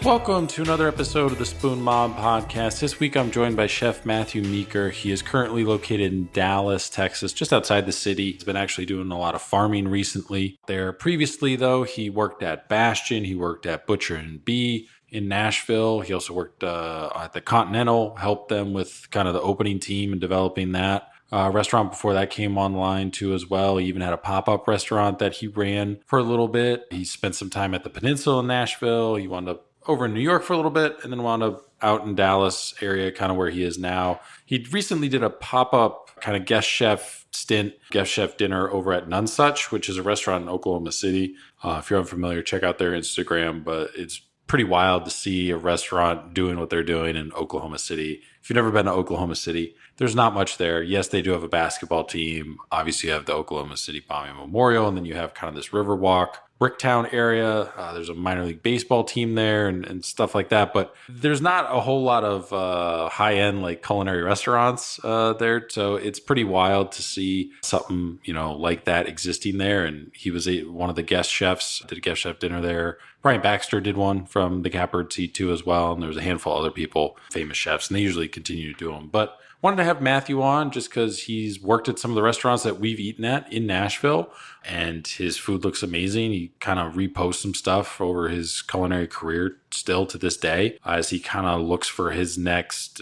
Welcome to another episode of the Spoon Mob podcast. This week I'm joined by Chef Mathew Meeker. He is currently located in Dallas, Texas, just outside the city. He's been actually doing a lot of farming recently there. Previously, though, he worked at Bastion. He worked at Butcher and Bee in Nashville. He also worked at the Continental, helped them with kind of the opening team and developing that. Restaurant before that came online too as well. He even had a pop-up restaurant that he ran for a little bit. He spent some time at the Peninsula in Nashville. He wound up over in New York for a little bit and then wound up out in Dallas area, kind of where he is now. He recently did a pop-up kind of guest chef dinner over at Nonesuch, which is a restaurant in Oklahoma City. If you're unfamiliar, check out their Instagram, but it's pretty wild to see a restaurant doing what they're doing in Oklahoma City. If you've never been to Oklahoma City, there's not much there. Yes, they do have a basketball team. Obviously, you have the Oklahoma City Bombing Memorial, and then you have kind of this Riverwalk, Bricktown area. There's a minor league baseball team there and stuff like that. But there's not a whole lot of high-end like culinary restaurants there. So it's pretty wild to see something, like that existing there. And he was one of the guest chefs, did a guest chef dinner there. Brian Baxter did one from the Catbird Seat too as well. And there was a handful of other people, famous chefs, and they usually continue to do them. But wanted to have Mathew on just because he's worked at some of the restaurants that we've eaten at in Nashville, and his food looks amazing. He kind of reposts some stuff over his culinary career still to this day as he kind of looks for his next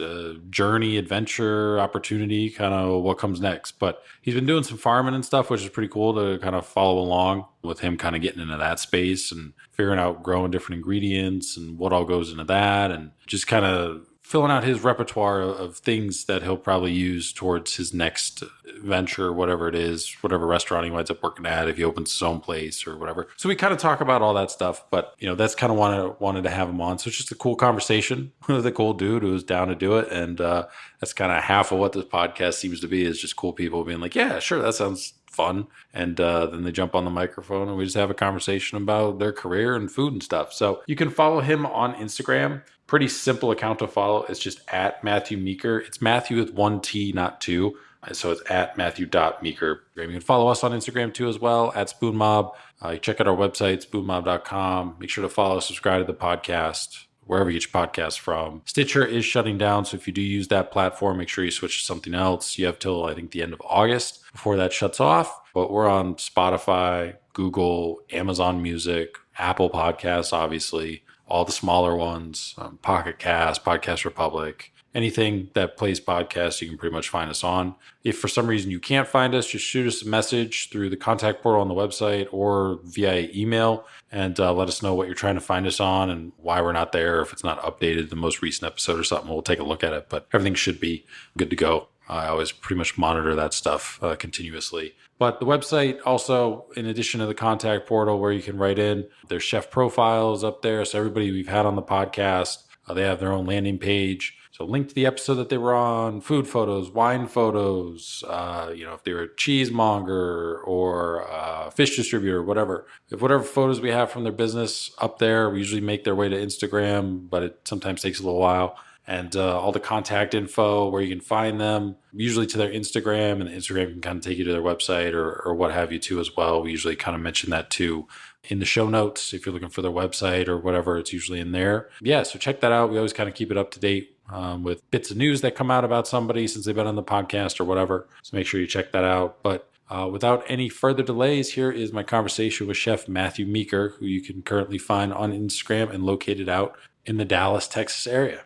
journey, adventure, opportunity, kind of what comes next. But he's been doing some farming and stuff, which is pretty cool to kind of follow along with him kind of getting into that space and figuring out growing different ingredients and what all goes into that, and just kind of filling out his repertoire of things that he'll probably use towards his next venture, whatever it is, whatever restaurant he winds up working at, if he opens his own place or whatever. So we kind of talk about all that stuff, but that's kind of wanted to have him on. So it's just a cool conversation with a cool dude who's down to do it. And that's kind of half of what this podcast seems to be, is just cool people being like, yeah, sure, that sounds fun. And then they jump on the microphone and we just have a conversation about their career and food and stuff. So you can follow him on Instagram. Pretty simple account to follow. It's just at Mathew Meeker. It's Mathew with one T, not two. So it's at Mathew.Meeker. You can follow us on Instagram too as well, at Spoon Mob. You check out our website, spoonmob.com. Make sure to follow, subscribe to the podcast, wherever you get your podcasts from. Stitcher is shutting down, so if you do use that platform, make sure you switch to something else. You have till, I think, the end of August before that shuts off. But we're on Spotify, Google, Amazon Music, Apple Podcasts, obviously, all the smaller ones, Pocket Cast, Podcast Republic. Anything that plays podcasts, you can pretty much find us on. If for some reason you can't find us, just shoot us a message through the contact portal on the website or via email and let us know what you're trying to find us on and why we're not there. If it's not updated, the most recent episode or something, we'll take a look at it. But everything should be good to go. I always pretty much monitor that stuff continuously. But the website also, in addition to the contact portal where you can write in, there's chef profiles up there. So everybody we've had on the podcast, they have their own landing page. So link to the episode that they were on, food photos, wine photos, if they were a cheesemonger or a fish distributor, whatever. If whatever photos we have from their business up there, we usually make their way to Instagram, but it sometimes takes a little while. And all the contact info where you can find them, usually to their Instagram, and the Instagram can kind of take you to their website or what have you too as well. We usually kind of mention that too in the show notes. If you're looking for their website or whatever, it's usually in there. Yeah, so check that out. We always kind of keep it up to date with bits of news that come out about somebody since they've been on the podcast or whatever. So make sure you check that out. But without any further delays, here is my conversation with Chef Mathew Meeker, who you can currently find on Instagram and located out in the Dallas, Texas area.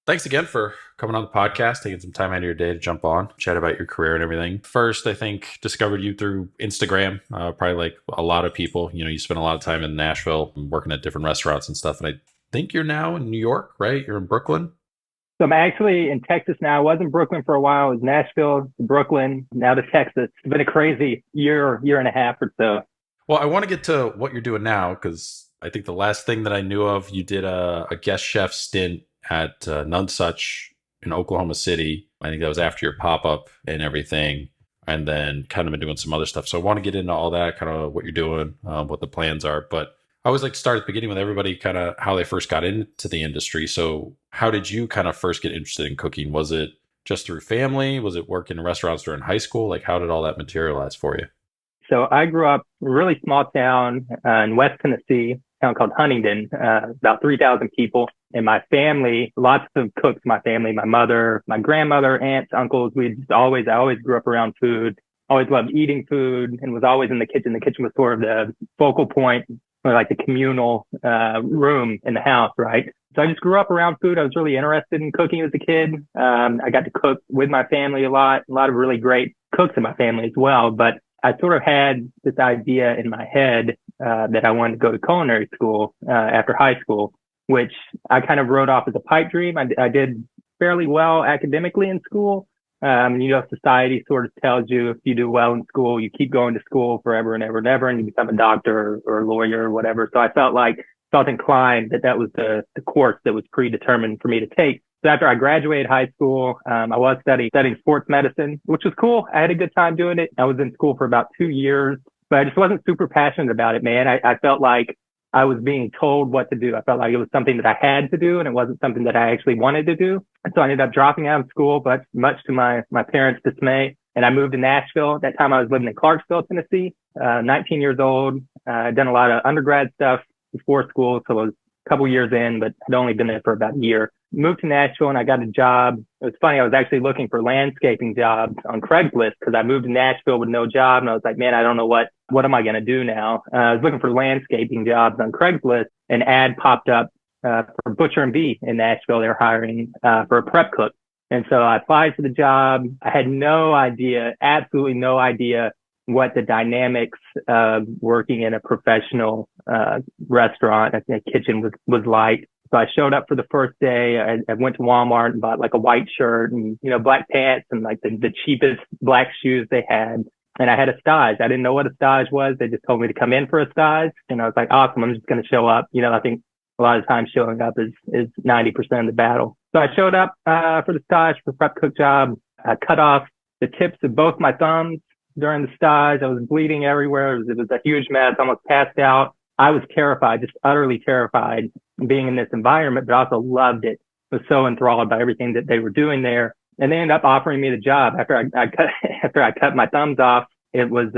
Thanks again for coming on the podcast, taking some time out of your day to jump on, chat about your career and everything. First, I think discovered you through Instagram, probably like a lot of people. You spent a lot of time in Nashville working at different restaurants and stuff. And I think you're now in New York, right? You're in Brooklyn? So I'm actually in Texas now. I was in Brooklyn for a while. It was Nashville, Brooklyn, now to Texas. It's been a crazy year and a half or so. Well, I want to get to what you're doing now because I think the last thing that I knew of, you did a guest chef stint at Nonesuch in Oklahoma City. I think that was after your pop-up and everything, and then kind of been doing some other stuff. So I want to get into all that, kind of what you're doing, what the plans are. But I always like to start at the beginning with everybody, kind of how they first got into the industry. So how did you kind of first get interested in cooking? Was it just through family? Was it working in restaurants during high school? Like, how did all that materialize for you? So I grew up in a really small town in West Tennessee. town called Huntingdon, about 3,000 people. And my family, lots of cooks, my family, my mother, my grandmother, aunts, uncles, I always grew up around food, always loved eating food and was always in the kitchen. The kitchen was sort of the focal point, or like the communal, room in the house, right? So I just grew up around food. I was really interested in cooking as a kid. I got to cook with my family a lot of really great cooks in my family as well. But I sort of had this idea in my head, that I wanted to go to culinary school, after high school, which I kind of wrote off as a pipe dream. I did fairly well academically in school. Society sort of tells you if you do well in school, you keep going to school forever and ever and ever, and you become a doctor or a lawyer or whatever. So I felt inclined that was the course that was predetermined for me to take. So after I graduated high school, I was studying sports medicine, which was cool. I had a good time doing it. I was in school for about 2 years, but I just wasn't super passionate about it, man. I felt like I was being told what to do. I felt like it was something that I had to do and it wasn't something that I actually wanted to do. And so I ended up dropping out of school, but much to my parents' dismay. And I moved to Nashville. At that time I was living in Clarksville, Tennessee, 19 years old. I'd done a lot of undergrad stuff before school. So I was a couple years in, but I'd only been there for about a year. Moved to Nashville and I got a job. It was funny. I was actually looking for landscaping jobs on Craigslist because I moved to Nashville with no job. And I was like, man, I don't know what am I going to do now? I was looking for landscaping jobs on Craigslist. An ad popped up, for Butcher and Bee in Nashville. They were hiring, for a prep cook. And so I applied for the job. I had no idea, absolutely no idea what the dynamics of working in a professional, restaurant, a kitchen was like. So I showed up for the first day. I went to Walmart and bought like a white shirt and, black pants and like the cheapest black shoes they had. And I had a stage. I didn't know what a stage was. They just told me to come in for a stage. And I was like, awesome. I'm just going to show up. I think a lot of times showing up is 90% of the battle. So I showed up, for the stage for the prep cook job. I cut off the tips of both my thumbs during the stage. I was bleeding everywhere. It was a huge mess. I almost passed out. I was terrified, just utterly terrified being in this environment, but also loved it. Was so enthralled by everything that they were doing there. And they ended up offering me the job after I cut my thumbs off. It was,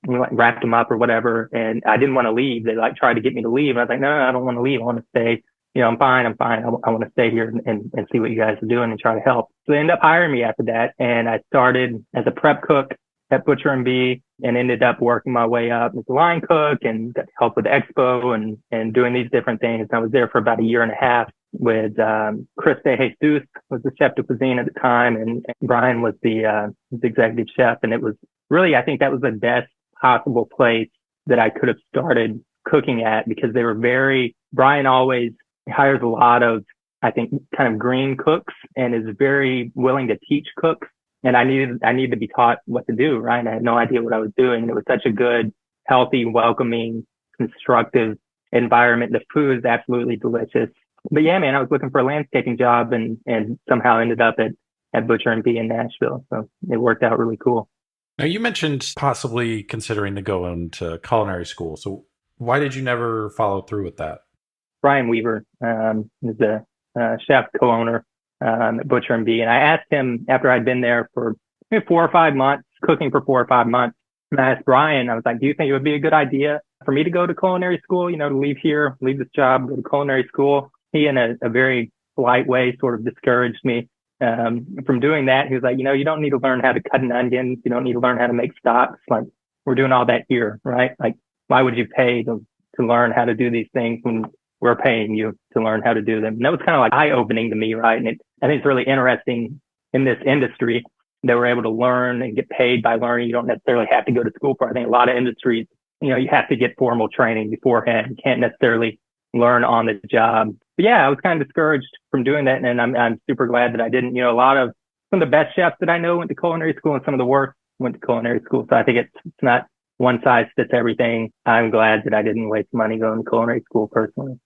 we wrapped them up or whatever. And I didn't want to leave. They tried to get me to leave. And I was like, no, I don't want to leave. I want to stay. I'm fine. I want to stay here and see what you guys are doing and try to help. So they ended up hiring me after that. And I started as a prep cook at Butcher and Bee and ended up working my way up as a line cook and got to help with the expo and doing these different things. I was there for about a year and a half with, Chris De Jesus was the chef de cuisine at the time. And Brian was the executive chef. And it was really, I think that was the best possible place that I could have started cooking at because they were Brian always hires a lot of, I think, kind of green cooks and is very willing to teach cooks. And I needed to be taught what to do, right? And I had no idea what I was doing. And it was such a good, healthy, welcoming, constructive environment. The food is absolutely delicious. But yeah, man, I was looking for a landscaping job and somehow ended up at Butcher and Bee in Nashville. So it worked out really cool. Now, you mentioned possibly considering to go into culinary school. So why did you never follow through with that? Brian Weaver, is the chef co-owner, at Butcher and Bee. And I asked him after I'd been there for maybe 4 or 5 months, cooking for 4 or 5 months. And I asked Brian, I was like, do you think it would be a good idea for me to go to culinary school, to leave this job, go to culinary school? He, in a very polite way, sort of discouraged me, from doing that. He was like, you don't need to learn how to cut an onion. You don't need to learn how to make stocks. Like, we're doing all that here, right? Like, why would you pay to learn how to do these things when we're paying you to learn how to do them? And that was kind of like eye-opening to me, right? And I think it's really interesting in this industry that we're able to learn and get paid by learning. You don't necessarily have to go to school for it. I think a lot of industries, you have to get formal training beforehand. You can't necessarily learn on the job. But yeah, I was kind of discouraged from doing that. And I'm super glad that I didn't. A lot of some of the best chefs that I know went to culinary school and some of the worst went to culinary school. So I think it's not one size fits everything. I'm glad that I didn't waste money going to culinary school personally.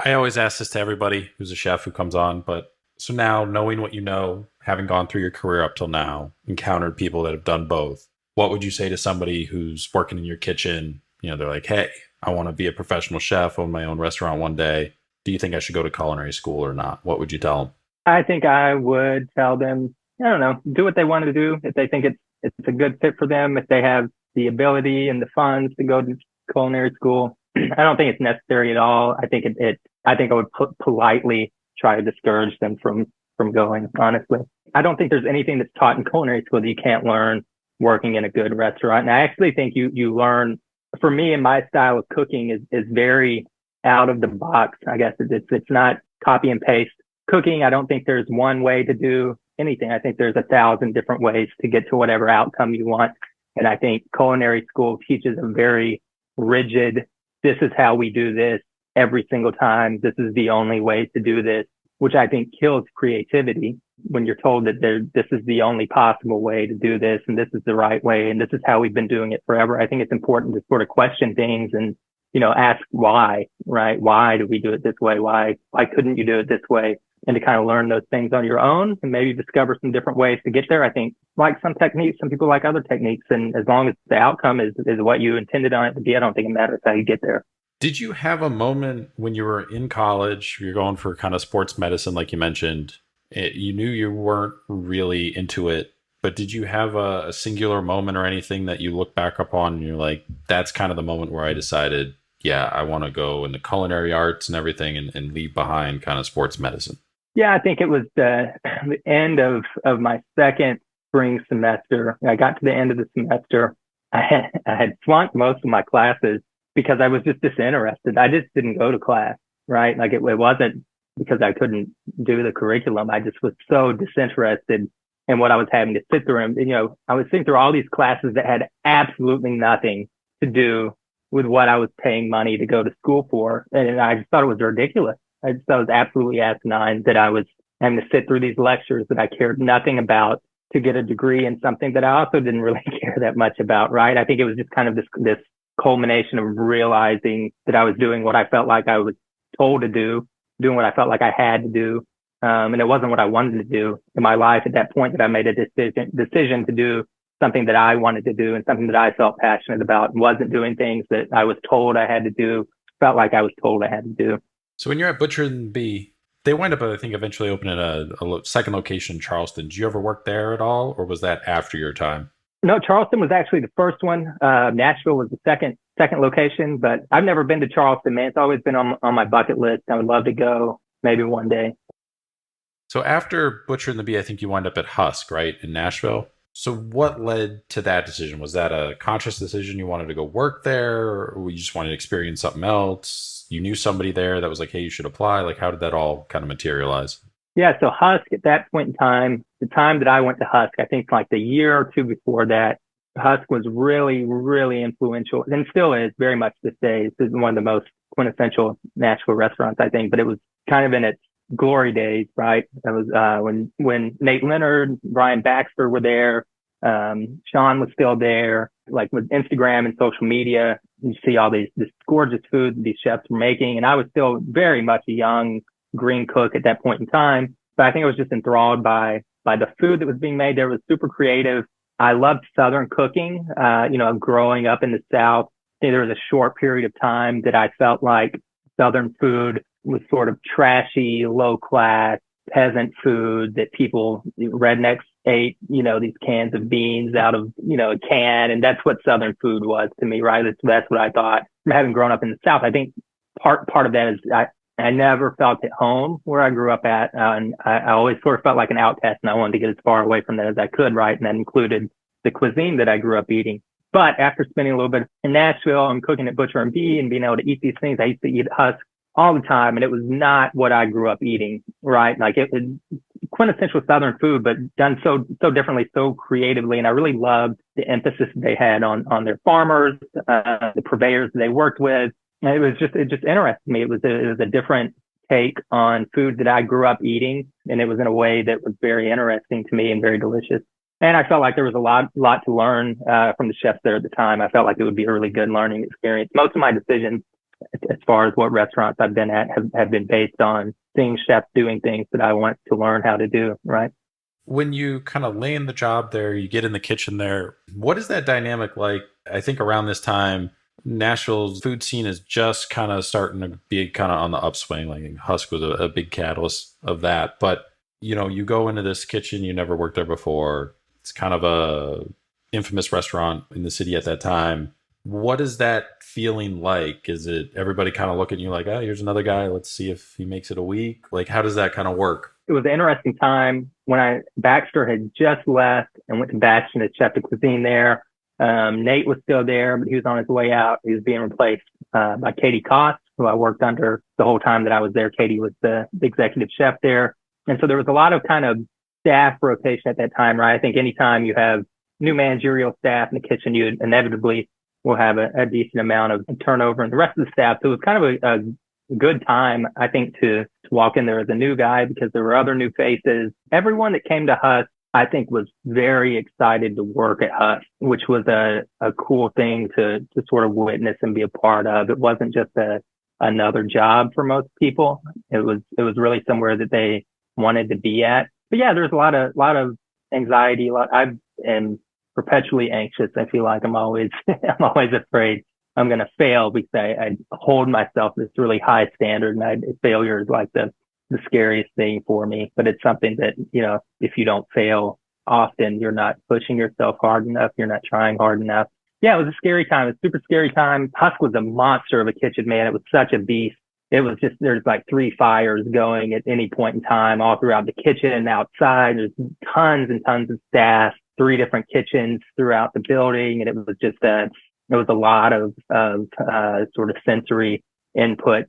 I always ask this to everybody who's a chef who comes on, but so now knowing what you know, having gone through your career up till now, encountered people that have done both, what would you say to somebody who's working in your kitchen? They're like, hey, I want to be a professional chef, own my own restaurant one day. Do you think I should go to culinary school or not? What would you tell them? I think I would tell them, I don't know, do what they want to do. If they think it's a good fit for them, if they have the ability and the funds to go to culinary school, I don't think it's necessary at all. I think I think I would politely try to discourage them from going, honestly. I don't think there's anything that's taught in culinary school that you can't learn working in a good restaurant. And I actually think you learn, for me, and my style of cooking is very out of the box. I guess it's not copy and paste cooking. I don't think there's one way to do anything. I think there's 1,000 different ways to get to whatever outcome you want. And I think culinary school teaches a very rigid, this is how we do this every single time. This is the only way to do this, which I think kills creativity when you're told that this is the only possible way to do this, and this is the right way, and this is how we've been doing it forever. I think it's important to sort of question things and, ask why, right? Why do we do it this way? Why couldn't you do it this way? And to kind of learn those things on your own and maybe discover some different ways to get there. I think like some techniques, some people like other techniques. And as long as the outcome is what you intended on it to be, I don't think it matters how you get there. Did you have a moment when you were in college, you're going for kind of sports medicine, like you mentioned, you knew you weren't really into it, but did you have a singular moment or anything that you look back upon and you're like, that's kind of the moment where I decided, yeah, I want to go into culinary arts and everything and leave behind kind of sports medicine? Yeah, I think it was the end of my second spring semester. I got to the end of the semester. I had flunked most of my classes because I was just disinterested. I just didn't go to class, right? Like it wasn't because I couldn't do the curriculum. I just was so disinterested in what I was having to sit through. And, I was sitting through all these classes that had absolutely nothing to do with what I was paying money to go to school for. And I just thought it was ridiculous. I just thought it was absolutely asinine that I was having to sit through these lectures that I cared nothing about to get a degree in something that I also didn't really care that much about, right? I think it was just kind of this culmination of realizing that I was doing what I felt like I was told to do, doing what I felt like I had to do. And it wasn't what I wanted to do in my life at that point, that I made a decision to do something that I wanted to do and something that I felt passionate about, and wasn't doing things that I was told I had to do, felt like I was told I had to do. So when you're at Butcher and Bee, they wind up, I think, eventually opening a second location in Charleston. Did you ever work there at all, or was that after your time? No, Charleston was actually the first one. Nashville was the second location, but I've never been to Charleston, man. It's always been on my bucket list. I would love to go maybe one day. So after Butcher and the Bee, I think you wind up at Husk, right, in Nashville. So what led to that decision? Was that a conscious decision? You wanted to go work there, or you just wanted to experience something else? You knew somebody there that was like, hey, you should apply. Like, how did that all kind of materialize? Yeah, so Husk at that point in time, the time that I went to Husk, I think like the year or two before that, Husk was really, really influential, and still is very much this day. This is one of the most quintessential Nashville restaurants, I think, but it was kind of in its glory days, right? That was when Nate Leonard, Brian Baxter were there. Sean was still there. Like with Instagram and social media, you see all this gorgeous food these chefs were making, and I was still very much a young green cook at that point in time. But I think I was just enthralled by the food that was being made there. It was super creative. I loved Southern cooking. Growing up in the South, there was a short period of time that I felt like Southern food was sort of trashy, low class, peasant food that rednecks ate, these cans of beans out of, a can. And that's what Southern food was to me, right? That's what I thought. From having grown up in the South, I think part of that is I never felt at home where I grew up at. And I always sort of felt like an outcast, and I wanted to get as far away from that as I could, right? And that included the cuisine that I grew up eating. But after spending a little bit in Nashville and cooking at Butcher and Bee and being able to eat these things, I used to eat Husk all the time. And it was not what I grew up eating, right? Like it was quintessential Southern food, but done so differently, so creatively. And I really loved the emphasis they had on their farmers, the purveyors they worked with. And it just interested me. It was a different take on food that I grew up eating. And it was in a way that was very interesting to me and very delicious. And I felt like there was a lot to learn from the chefs there at the time. I felt like it would be a really good learning experience. Most of my decisions, as far as what restaurants I've been at, have been based on seeing chefs doing things that I want to learn how to do, right? When you kind of lay in the job there, you get in the kitchen there, what is that dynamic like? I think around this time, Nashville's food scene is just kind of starting to be kind of on the upswing. Like Husk was a big catalyst of that. But, you go into this kitchen, you never worked there before. It's kind of a infamous restaurant in the city at that time. What is that feeling like? Is it everybody kind of looking at you like, oh, here's another guy. Let's see if he makes it a week? Like, how does that kind of work? It was an interesting time when Baxter had just left and went to Bastion as chef de cuisine there. Nate was still there, but he was on his way out. He was being replaced by Katie Koss, who I worked under the whole time that I was there. Katie was the executive chef there. And so there was a lot of kind of staff rotation at that time, right? I think anytime you have new managerial staff in the kitchen, you inevitably will have a decent amount of turnover in the rest of the staff. So it was kind of a good time, I think, to walk in there as a new guy because there were other new faces. Everyone that came to Husk, I think, was very excited to work at Husk, which was a cool thing to sort of witness and be a part of. It wasn't just another job for most people. It was really somewhere that they wanted to be at. But yeah, there's a lot of anxiety. I am perpetually anxious. I feel like I'm always afraid I'm going to fail because I hold myself to this really high standard, and failure is like the scariest thing for me. But it's something that, if you don't fail often, you're not pushing yourself hard enough. You're not trying hard enough. Yeah, it was a scary time. It was a super scary time. Husk was a monster of a kitchen, man. It was such a beast. It was just, there's like 3 fires going at any point in time all throughout the kitchen and outside. There's tons and tons of staff, 3 different kitchens throughout the building. And it was just there was a lot of sort of sensory input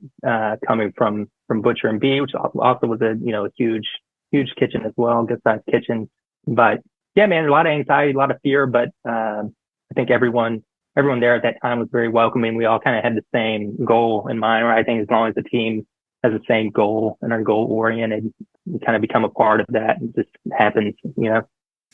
coming from Butcher and B, which also was a huge kitchen as well, good sized kitchen. But yeah, man, a lot of anxiety, a lot of fear, but I think everyone there at that time was very welcoming. We all kind of had the same goal in mind, right? I think as long as the team has the same goal and are goal oriented, you kind of become a part of that. It just happens,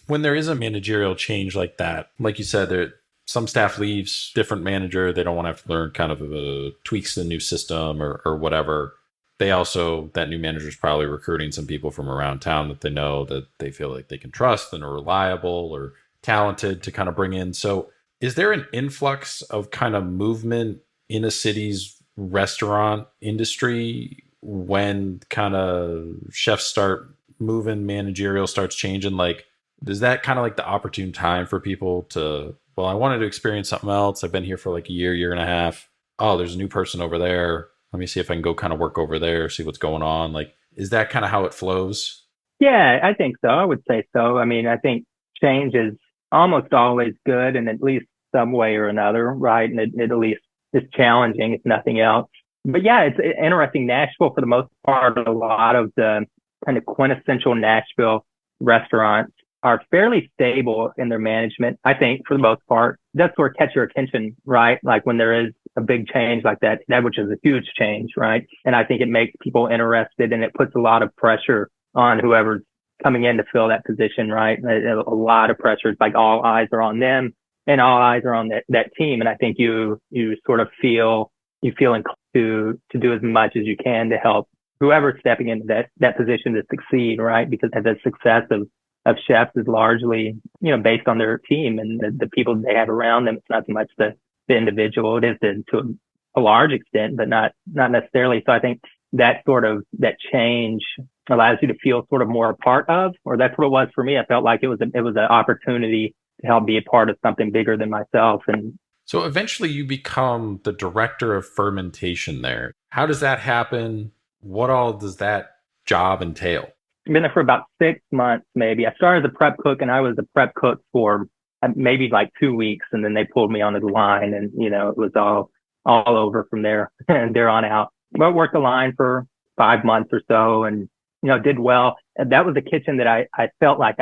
When there is a managerial change like that, like you said, there some staff leaves, different manager, they don't want to have to learn kind of tweaks to the new system or whatever. They also, that new manager is probably recruiting some people from around town that they know that they feel like they can trust and are reliable or talented to kind of bring in. So is there an influx of kind of movement in a city's restaurant industry when kind of chefs start moving, managerial starts changing? Like, is that kind of like the opportune time for people to, well, I wanted to experience something else. I've been here for like a year and a half. Oh, there's a new person over there. Let me see if I can go kind of work over there, see what's going on. Like, is that kind of how it flows? Yeah, I think so. I would say so. I mean, I think change is almost always good in at least some way or another, right? And it at least is challenging, if nothing else. But yeah, it's interesting. Nashville, for the most part, a lot of the kind of quintessential Nashville restaurants are fairly stable in their management, I think, for the most part. That's sort of catch your attention, right? Like when there is a big change like that, which is a huge change, right? And I think it makes people interested and it puts a lot of pressure on whoever's coming in to fill that position, right? A lot of pressure. It's like all eyes are on them and all eyes are on that team. And I think you sort of feel inclined to do as much as you can to help whoever's stepping into that position to succeed, right? Because the success of chefs is largely, based on their team and the people they have around them. It's not so much the individual. It is to a large extent, but not necessarily. So I think that change allows you to feel sort of more a part of, or that's what it was for me. I felt like it was an opportunity to help be a part of something bigger than myself. And so eventually you become the director of fermentation there. How does that happen? What all does that job entail? I've been there for about 6 months, maybe. I started as a prep cook and I was a prep cook for maybe like 2 weeks. And then they pulled me onto the line and, it was all over from there and there on out. But I worked the line for 5 months or so and, did well. And that was a kitchen that I felt like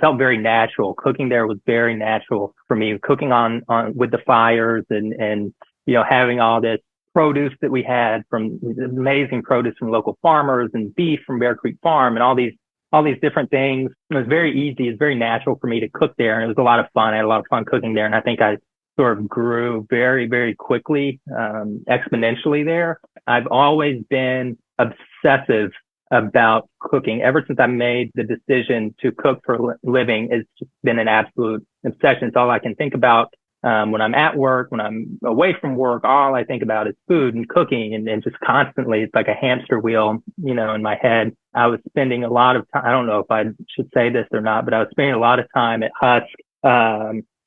felt very natural. Cooking there was very natural for me. Cooking on with the fires and, having all this produce that we had from amazing produce from local farmers and beef from Bear Creek Farm and all these different things. It was very easy. It's very natural for me to cook there. And it was a lot of fun. I had a lot of fun cooking there. And I think I sort of grew very, very quickly, exponentially there. I've always been obsessive about cooking. Ever since I made the decision to cook for a living, it's just been an absolute obsession. It's all I can think about. When I'm at work, when I'm away from work, all I think about is food and cooking and just constantly, it's like a hamster wheel, in my head. I was spending a lot of time. I don't know if I should say this or not, but I was spending a lot of time at Husk,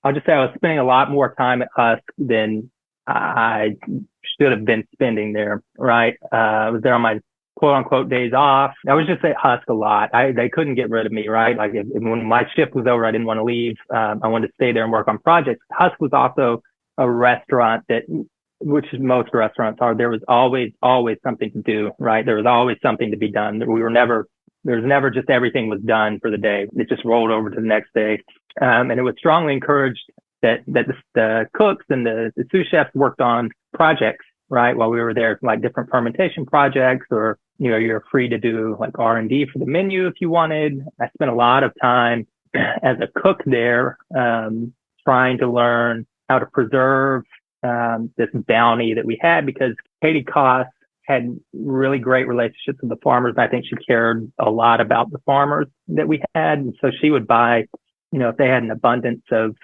I'll just say I was spending a lot more time at Husk than I should have been spending there, right? I was there on my quote unquote days off. I was just at Husk a lot. They couldn't get rid of me, right? Like when my shift was over, I didn't want to leave. I wanted to stay there and work on projects. Husk was also a restaurant which most restaurants are, there was always something to do, right? There was always something to be done. There was never just everything was done for the day. It just rolled over to the next day. And it was strongly encouraged that the cooks and the sous chefs worked on projects, right? While we were there, like different fermentation projects, or, you're free to do like R&D for the menu if you wanted. I spent a lot of time as a cook there, trying to learn how to preserve this bounty that we had, because Katie Koss had really great relationships with the farmers. I think she cared a lot about the farmers that we had. And so she would buy, if they had an abundance of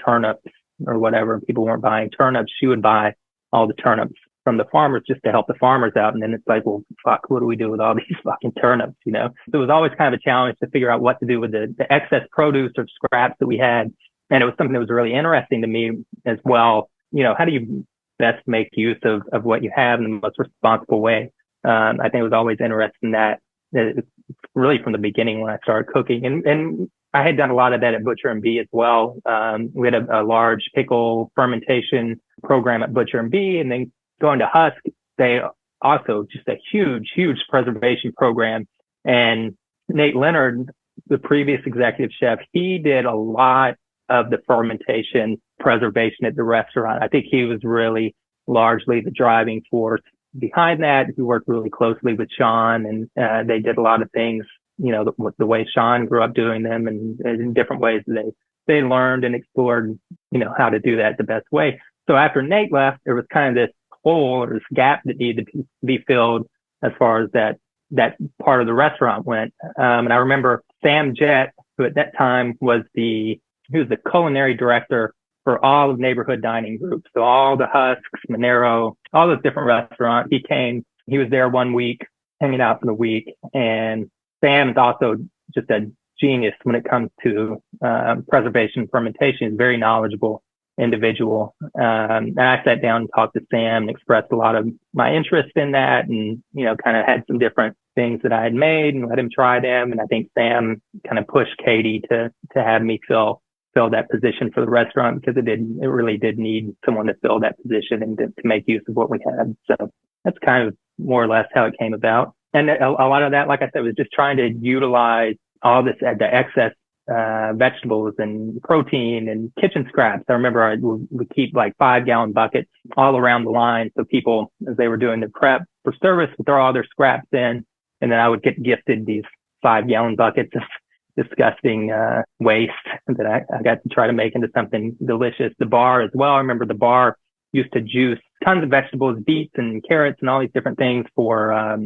turnips or whatever, people weren't buying turnips, she would buy all the turnips from the farmers just to help the farmers out. And then it's like, well, fuck, what do we do with all these fucking turnips? So it was always kind of a challenge to figure out what to do with the excess produce or scraps that we had. And it was something that was really interesting to me as well. How do you best make use of what you have in the most responsible way? I think it was always interested in that. It's really from the beginning when I started cooking, and I had done a lot of that at Butcher and Bee as well. We had a large pickle fermentation program at Butcher and Bee, and then going to Husk, they also just a huge preservation program. And Nate Leonard, the previous executive chef, he did a lot of the fermentation preservation at the restaurant. I think he was really largely the driving force behind that. He worked really closely with Sean, and they did a lot of things, the way Sean grew up doing them, and in different ways they learned and explored, how to do that the best way. So after Nate left, there was kind of this hole or this gap that needed to be filled as far as that part of the restaurant went. And I remember Sam Jett, who at that time was the culinary director for all of neighborhood dining groups. So all the Husks, Monero, all those different restaurants. He was there one week, hanging out for the week. And Sam is also just a genius when it comes to preservation and fermentation. He's a very knowledgeable individual. And I sat down and talked to Sam and expressed a lot of my interest in that, and, kind of had some different things that I had made and let him try them. And I think Sam kind of pushed Katie to have me fill that position for the restaurant, because it really did need someone to fill that position and to make use of what we had. So that's kind of more or less how it came about. And a lot of that, like I said, was just trying to utilize all this, the excess vegetables and protein and kitchen scraps. I remember we keep like 5-gallon buckets all around the line. So people, as they were doing the prep for service, would throw all their scraps in, and then I would get gifted these 5-gallon buckets of disgusting waste that I got to try to make into something delicious. The bar as well. I remember the bar used to juice tons of vegetables, beets and carrots and all these different things for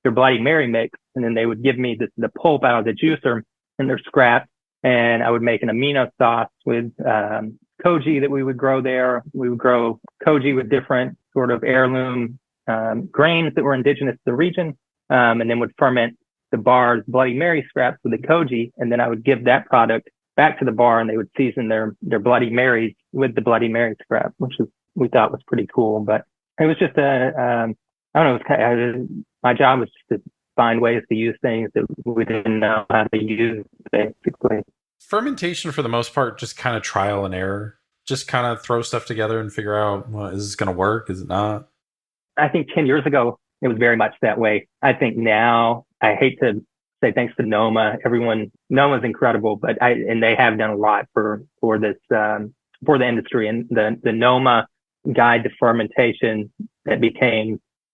their Bloody Mary mix. And then they would give me the pulp out of the juicer and their scraps, and I would make an amino sauce with koji that we would grow there. We would grow koji with different sort of heirloom grains that were indigenous to the region, and then would ferment the bar's Bloody Mary scraps with the koji, and then I would give that product back to the bar, and they would season their Bloody Marys with the Bloody Mary scrap, which we thought was pretty cool. But it was just I don't know, it was kind of, my job was just to find ways to use things that we didn't know how to use, basically. Fermentation, for the most part, just kind of trial and error. Just kind of throw stuff together and figure out, well, is this going to work? Is it not? I think 10 years ago, it was very much that way. I think now, I hate to say thanks to Noma. Noma's incredible, and they have done a lot for this, for the industry. And the Noma guide to fermentation,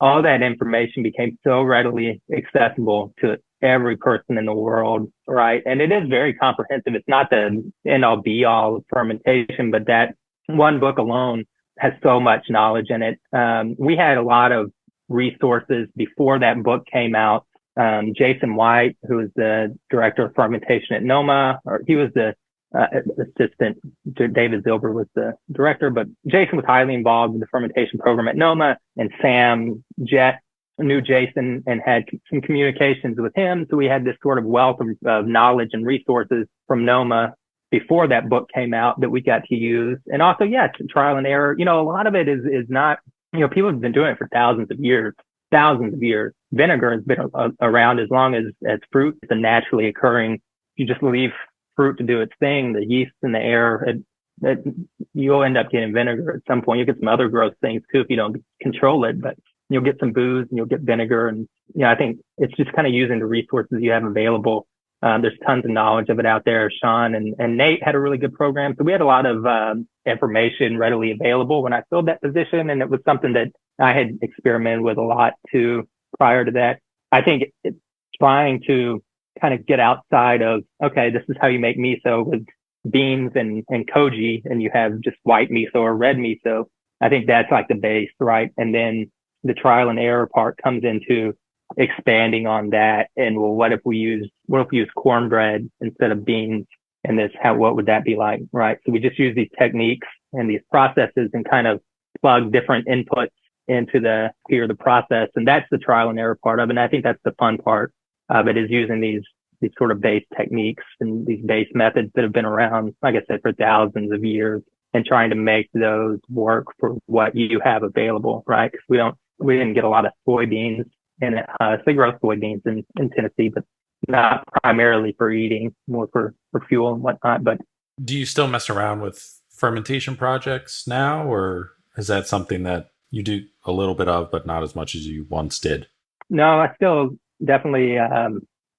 all that information became so readily accessible to every person in the world, right? And it is very comprehensive. It's not the end all be all of fermentation, but that one book alone has so much knowledge in it. We had a lot of resources before that book came out. Jason White, who is the director of fermentation at Noma, or he was the assistant. David Zilber was the director, but Jason was highly involved in the fermentation program at Noma, and Sam Jett knew Jason and had some communications with him. So we had this sort of wealth of knowledge and resources from Noma before that book came out that we got to use. And also, yeah, trial and error. A lot of it is not, people have been doing it for thousands of years, thousands of years. Vinegar has been around as long as fruit is a naturally occurring. You just leave fruit to do its thing, the yeast in the air, you'll end up getting vinegar at some point. You'll get some other gross things too if you don't control it, but you'll get some booze and you'll get vinegar. And, I think it's just kind of using the resources you have available. There's tons of knowledge of it out there. Sean and Nate had a really good program. So we had a lot of information readily available when I filled that position. And it was something that I had experimented with a lot too prior to that. I think it's trying to kind of get outside of, okay, this is how you make miso with beans and koji, and you have just white miso or red miso. I think that's like the base, right? And then the trial and error part comes into expanding on that. And well, what if we use cornbread instead of beans in this? What would that be like? Right. So we just use these techniques and these processes and kind of plug different inputs into the process. And that's the trial and error part of it. And I think that's the fun part of it, is using these sort of base techniques and these base methods that have been around, like I said, for thousands of years, and trying to make those work for what you have available, right? Because we didn't get a lot of soybeans in it. They grow soybeans in Tennessee, but not primarily for eating, more for fuel and whatnot. But do you still mess around with fermentation projects now, or is that something that you do a little bit of, but not as much as you once did? No, I still definitely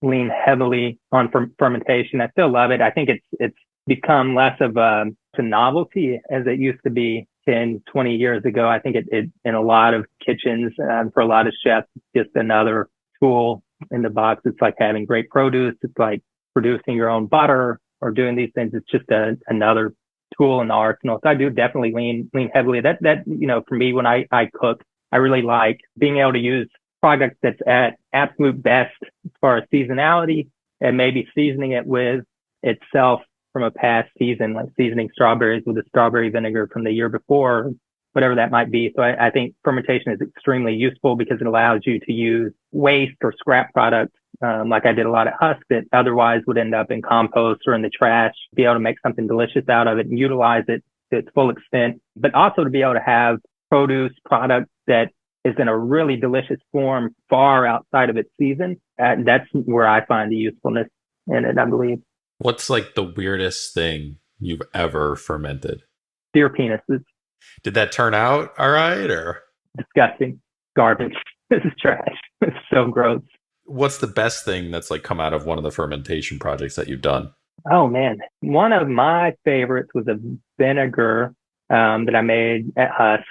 lean heavily on fermentation. I still love it. I think it's become less of a novelty as it used to be 10, 20 years ago. I think it in a lot of kitchens, for a lot of chefs, it's just another tool in the box. It's like having great produce. It's like producing your own butter or doing these things. It's just another tool in the arsenal. So I do definitely lean heavily. That for me, when I cook, I really like being able to use product that's at absolute best as far as seasonality, and maybe seasoning it with itself from a past season, like seasoning strawberries with a strawberry vinegar from the year before, whatever that might be. So I think fermentation is extremely useful because it allows you to use waste or scrap products, like I did a lot of husk that otherwise would end up in compost or in the trash, be able to make something delicious out of it and utilize it to its full extent, but also to be able to have produce products that is in a really delicious form far outside of its season. That's where I find the usefulness in it, I believe. What's like the weirdest thing you've ever fermented? Deer penises. Did that turn out all right, or? Disgusting. Garbage. This is trash. It's so gross. What's the best thing that's like come out of one of the fermentation projects that you've done? Oh man. One of my favorites was a vinegar that I made at Husk.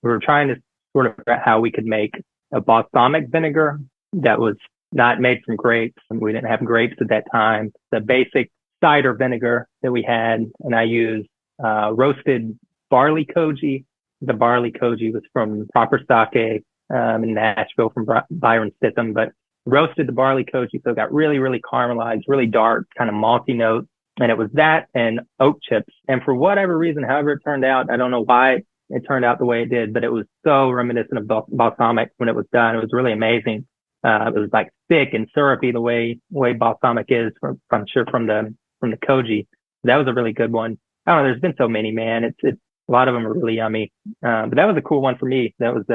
We were trying to sort of figure out how we could make a balsamic vinegar that was not made from grapes. We didn't have grapes at that time. The basic cider vinegar that we had, and I used roasted barley koji. The barley koji was from Proper Sake in Nashville from Byron Stitham, but roasted the barley koji, so it got really, really caramelized, really dark, kind of malty notes. And it was that and oat chips. And for whatever reason, however it turned out, I don't know why it turned out the way it did, but it was so reminiscent of balsamic when it was done. It was really amazing. It was like thick and syrupy the way balsamic is, I'm sure from the koji. That was a really good one. I don't know. There's been so many, man. It's a lot of them are really yummy. But that was a cool one for me. That was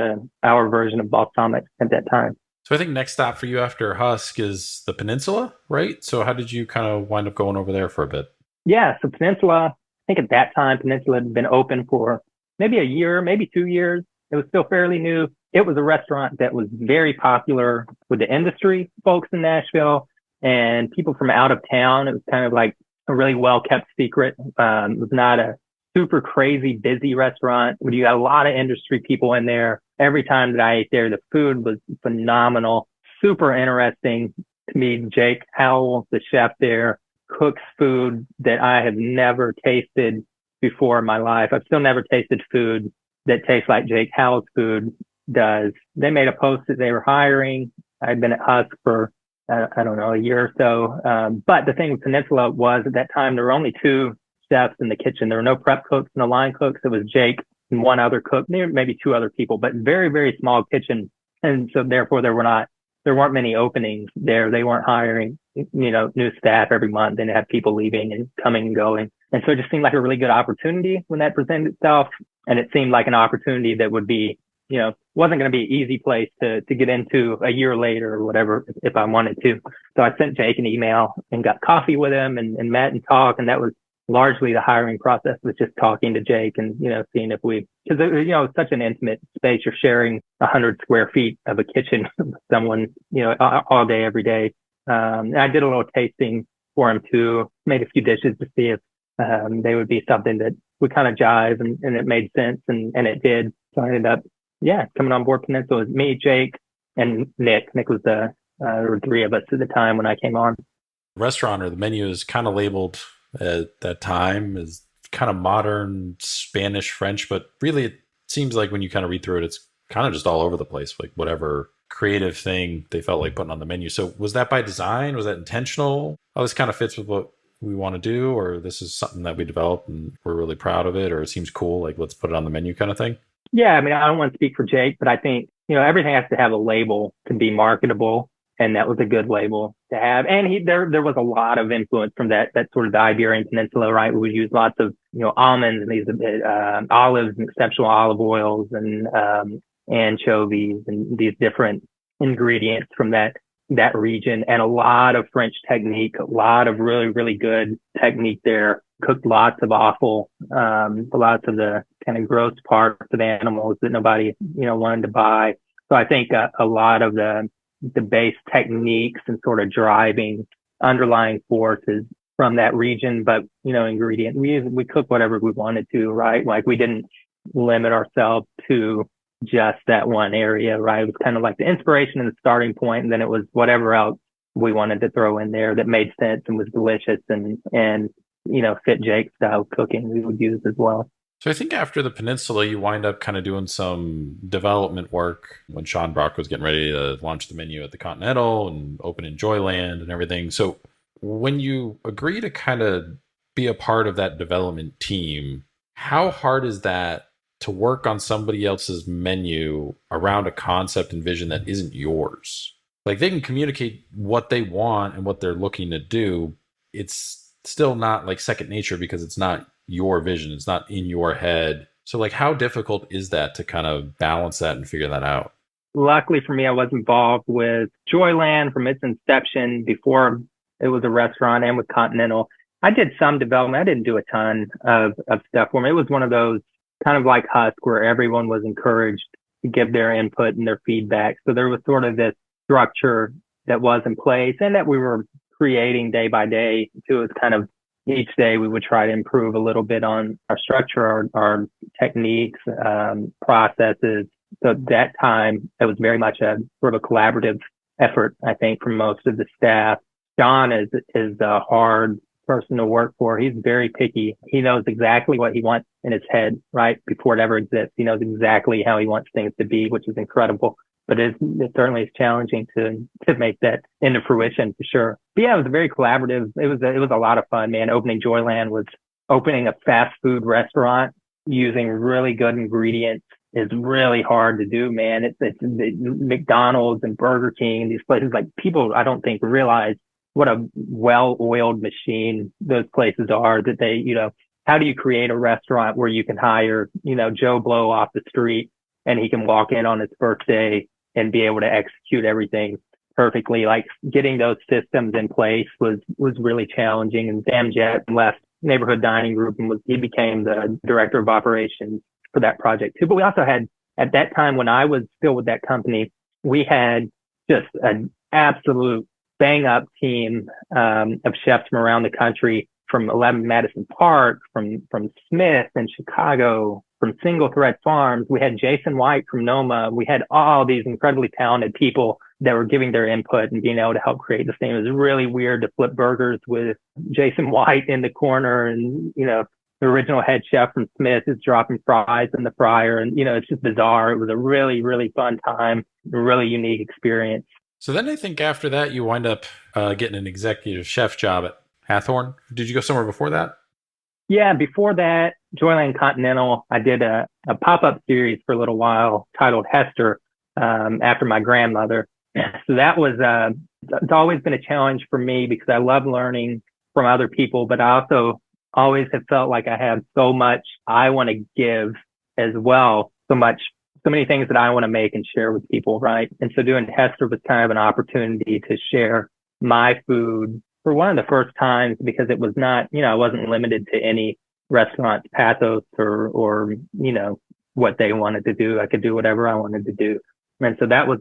our version of balsamic at that time. So I think next stop for you after Husk is the Peninsula, right? So how did you kind of wind up going over there for a bit? Yeah. So Peninsula, I think at that time, Peninsula had been open for maybe a year, maybe 2 years. It was still fairly new. It was a restaurant that was very popular with the industry folks in Nashville and people from out of town. It was kind of like a really well-kept secret. It was not a super crazy busy restaurant. You got a lot of industry people in there. Every time that I ate there, the food was phenomenal. Super interesting to me. Jake Howell, the chef there, cooks food that I have never tasted before in my life. I've still never tasted food that tastes like Jake Howell's food does. They made a post that they were hiring. I'd been at Husk for, I don't know, a year or so. But the thing with Peninsula was at that time, there were only 2 chefs in the kitchen. There were no prep cooks, no line cooks. It was Jake and one other cook, maybe 2 other people, but very, very small kitchen. And so therefore there were not there weren't many openings there. They weren't hiring, new staff every month, and they had people leaving and coming and going. And so it just seemed like a really good opportunity when that presented itself. And it seemed like an opportunity that would be, wasn't going to be an easy place to get into a year later or whatever if I wanted to. So I sent Jake an email and got coffee with him and met and talked. And that was largely the hiring process, was just talking to Jake and, seeing if because, it's such an intimate space. You're sharing 100 square feet of a kitchen with someone, all day, every day. And I did a little tasting for him too, made a few dishes to see if they would be something that would kind of jive and it made sense. And it did. So I ended up, coming on board Peninsula. It was me, Jake, and Nick. Nick was there were three of us at the time when I came on. The restaurant or the menu is kind of labeled at that time as kind of modern Spanish, French, but really it seems like when you kind of read through it, it's kind of just all over the place, like whatever creative thing they felt like putting on the menu. So was that by design? Was that intentional? Oh, this kind of fits with what we want to do, or this is something that we developed and we're really proud of it, or it seems cool, like let's put it on the menu kind of thing? Yeah, I mean, I don't want to speak for Jake, but I think, everything has to have a label to be marketable. And that was a good label to have. And there was a lot of influence from that sort of the Iberian Peninsula, right? We would use lots of, almonds and these, olives and exceptional olive oils and, anchovies and these different ingredients from that region, and a lot of French technique, a lot of really, really good technique there. Cooked lots of offal, lots of the kind of gross parts of animals that nobody, wanted to buy. So I think a lot of the base techniques and sort of driving underlying forces from that region, but, ingredient, we cook whatever we wanted to, right? Like we didn't limit ourselves to just that one area, right? It was kind of like the inspiration and the starting point, and then it was whatever else we wanted to throw in there that made sense and was delicious and fit Jake's style cooking we would use as well. So I think after the Peninsula, you wind up kind of doing some development work when Sean Brock was getting ready to launch the menu at the Continental and open in Joyland and everything. So when you agree to kind of be a part of that development team, how hard is that to work on somebody else's menu around a concept and vision that isn't yours? Like they can communicate what they want and what they're looking to do. It's still not like second nature because it's not your vision. It's not in your head. So like how difficult is that to kind of balance that and figure that out? Luckily for me, I was involved with Joyland from its inception before it was a restaurant, and with Continental. I did some development. I didn't do a ton of stuff for them. It was one of those kind of like Husk where everyone was encouraged to give their input and their feedback. So there was sort of this structure that was in place and that we were creating day by day too. It's kind of each day we would try to improve a little bit on our structure, our techniques, processes. So at that time, it was very much a sort of a collaborative effort, I think, from most of the staff. John is a hard person to work for. He's very picky. He knows exactly what he wants in his head, right? Before it ever exists. He knows exactly how he wants things to be, which is incredible. But it certainly is challenging to make that into fruition for sure. But yeah, it was very collaborative. It was a lot of fun, man. Opening Joyland was opening a fast food restaurant using really good ingredients is really hard to do, man. It's McDonald's and Burger King, these places, like people I don't think realize what a well-oiled machine those places are, that they, how do you create a restaurant where you can hire, Joe Blow off the street and he can walk in on his first day and be able to execute everything perfectly? Like getting those systems in place was really challenging. And Sam Jett left Neighborhood Dining Group and he became the director of operations for that project too. But we also had, at that time when I was still with that company, we had just an absolute bang up team of chefs from around the country, from 11 Madison Park, from Smith in Chicago, from Single Thread Farms. We had Jason White from Noma. We had all these incredibly talented people that were giving their input and being able to help create this thing. It was really weird to flip burgers with Jason White in the corner, and the original head chef from Smith is dropping fries in the fryer, and it's just bizarre. It was a really, really fun time, a really unique experience. So then I think after that, you wind up getting an executive chef job at Hathorn. Did you go somewhere before that? Yeah, before that, Joyland Continental, I did a pop-up series for a little while titled Hester, after my grandmother. So that was, it's always been a challenge for me because I love learning from other people, but I also always have felt like I have so much I want to give as well. So many things that I want to make and share with people. Right. And so doing Hester was kind of an opportunity to share my food for one of the first times because it was not, I wasn't limited to any restaurant's pathos or, what they wanted to do. I could do whatever I wanted to do. And so that was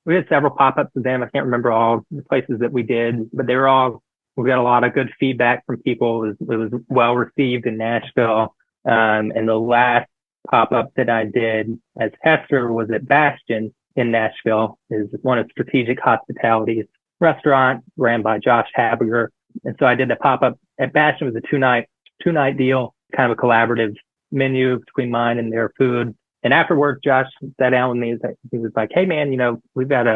we had several pop-ups with them. I can't remember all the places that we did, but we got a lot of good feedback from people. It was well received in Nashville. And the last pop-up that I did as Hester was at Bastion in Nashville, is one of Strategic Hospitality's restaurant ran by Josh Habiger. And so I did the pop-up at Bastion. It was a two-night deal, kind of a collaborative menu between mine and their food. And afterwards, Josh sat down with me. He was like, "Hey man, we've got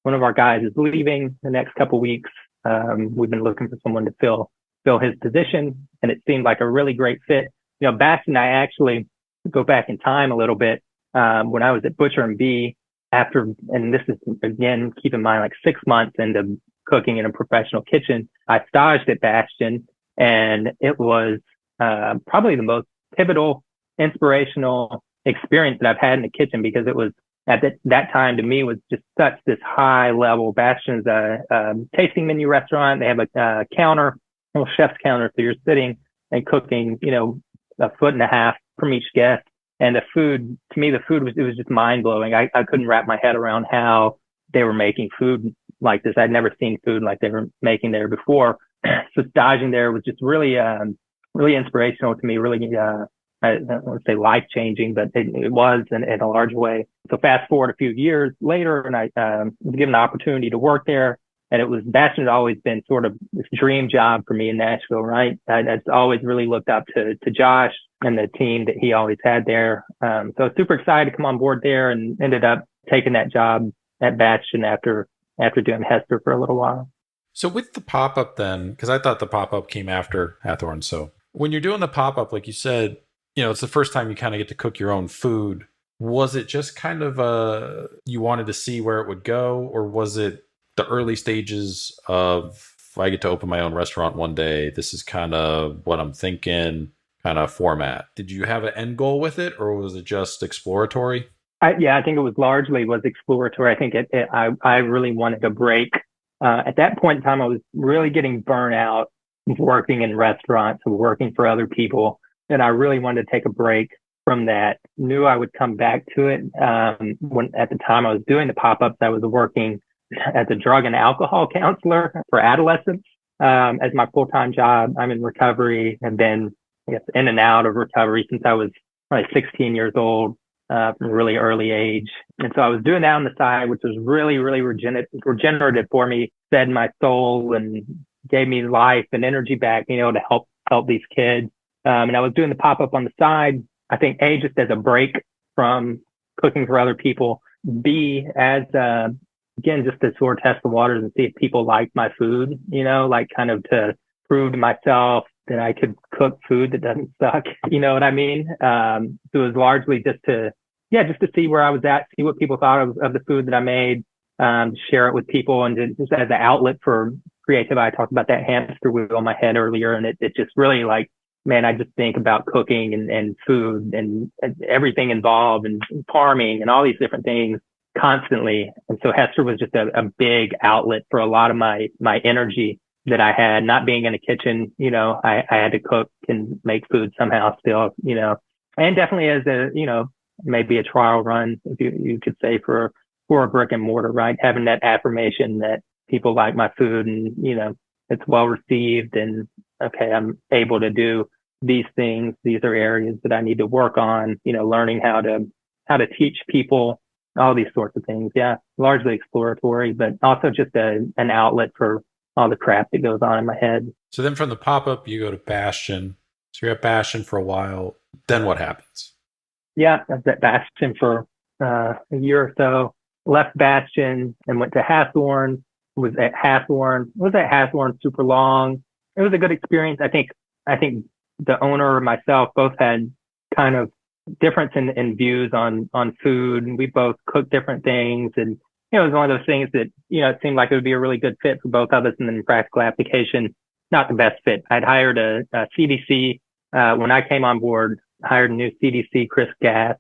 one of our guys is leaving the next couple of weeks. We've been looking for someone to fill his position, and it seemed like a really great fit." Bastion, I actually go back in time a little bit. When I was at Butcher and Bee and this is again, keep in mind, like 6 months into cooking in a professional kitchen, I staged at Bastion, and it was probably the most pivotal, inspirational experience that I've had in the kitchen, because it was at that time to me was just such this high level. Bastion's a tasting menu restaurant. They have a counter, a little chef's counter. So you're sitting and cooking, a foot and a half from each guest. And the food, to me, it was just mind blowing. I couldn't wrap my head around how they were making food like this. I'd never seen food like they were making there before. So staging there was just really, really inspirational to me, really, I don't want to say life changing, but it was in a large way. So fast forward a few years later, and I was given the opportunity to work there. And Bastion had always been sort of this dream job for me in Nashville, right? I always really looked up to Josh and the team that he always had there. So I was super excited to come on board there, and ended up taking that job at Bastion after doing Hester for a little while. So with the pop-up then, because I thought the pop-up came after Hathorn. So when you're doing the pop-up, like you said, it's the first time you kind of get to cook your own food. Was it just kind of you wanted to see where it would go, or was it the early stages of, if I get to open my own restaurant one day, this is kind of what I'm thinking, kind of format? Did you have an end goal with it, or was it just exploratory? I think it was largely exploratory. I think I really wanted a break. At that point in time, I was really getting burnt out working in restaurants and working for other people. And I really wanted to take a break from that. Knew I would come back to it. When at the time I was doing the pop-ups, I was working as a drug and alcohol counselor for adolescents as my full-time job. I'm in recovery, and been, I guess, in and out of recovery since I was probably 16 years old, from a really early age. And so I was doing that on the side, which was really, really regenerative for me, fed my soul and gave me life and energy back, to help these kids. And I was doing the pop-up on the side, I think, A, just as a break from cooking for other people. B, as, again, just to sort of test the waters and see if people liked my food, like kind of to prove to myself that I could cook food that doesn't suck. You know what I mean? So it was largely just to see where I was at, see what people thought of the food that I made, share it with people, and just as an outlet for creative. I talked about that hamster wheel in my head earlier, and it just really, like, man, I just think about cooking and food and everything involved, and farming and all these different things constantly. And so Hester was just a big outlet for a lot of my energy that I had, not being in a kitchen. I had to cook and make food somehow still, and definitely as maybe a trial run, if you could say, for a brick and mortar, right? Having that affirmation that people like my food, and, it's well received, and okay, I'm able to do these things. These are areas that I need to work on, learning how to teach people, all these sorts of things. Yeah. Largely exploratory, but also just an outlet for all the crap that goes on in my head. So then from the pop-up, you go to Bastion. So you're at Bastion for a while. Then what happens? Yeah. I was at Bastion for a year or so, left Bastion and went to Hathorn. Was at Hathorn super long. It was a good experience. I think the owner and myself both had kind of difference in views on food. We both cooked different things, and it was one of those things that, it seemed like it would be a really good fit for both of us. And then in practical application, not the best fit. I'd hired a CDC, when I came on board, hired a new CDC, Chris Gass.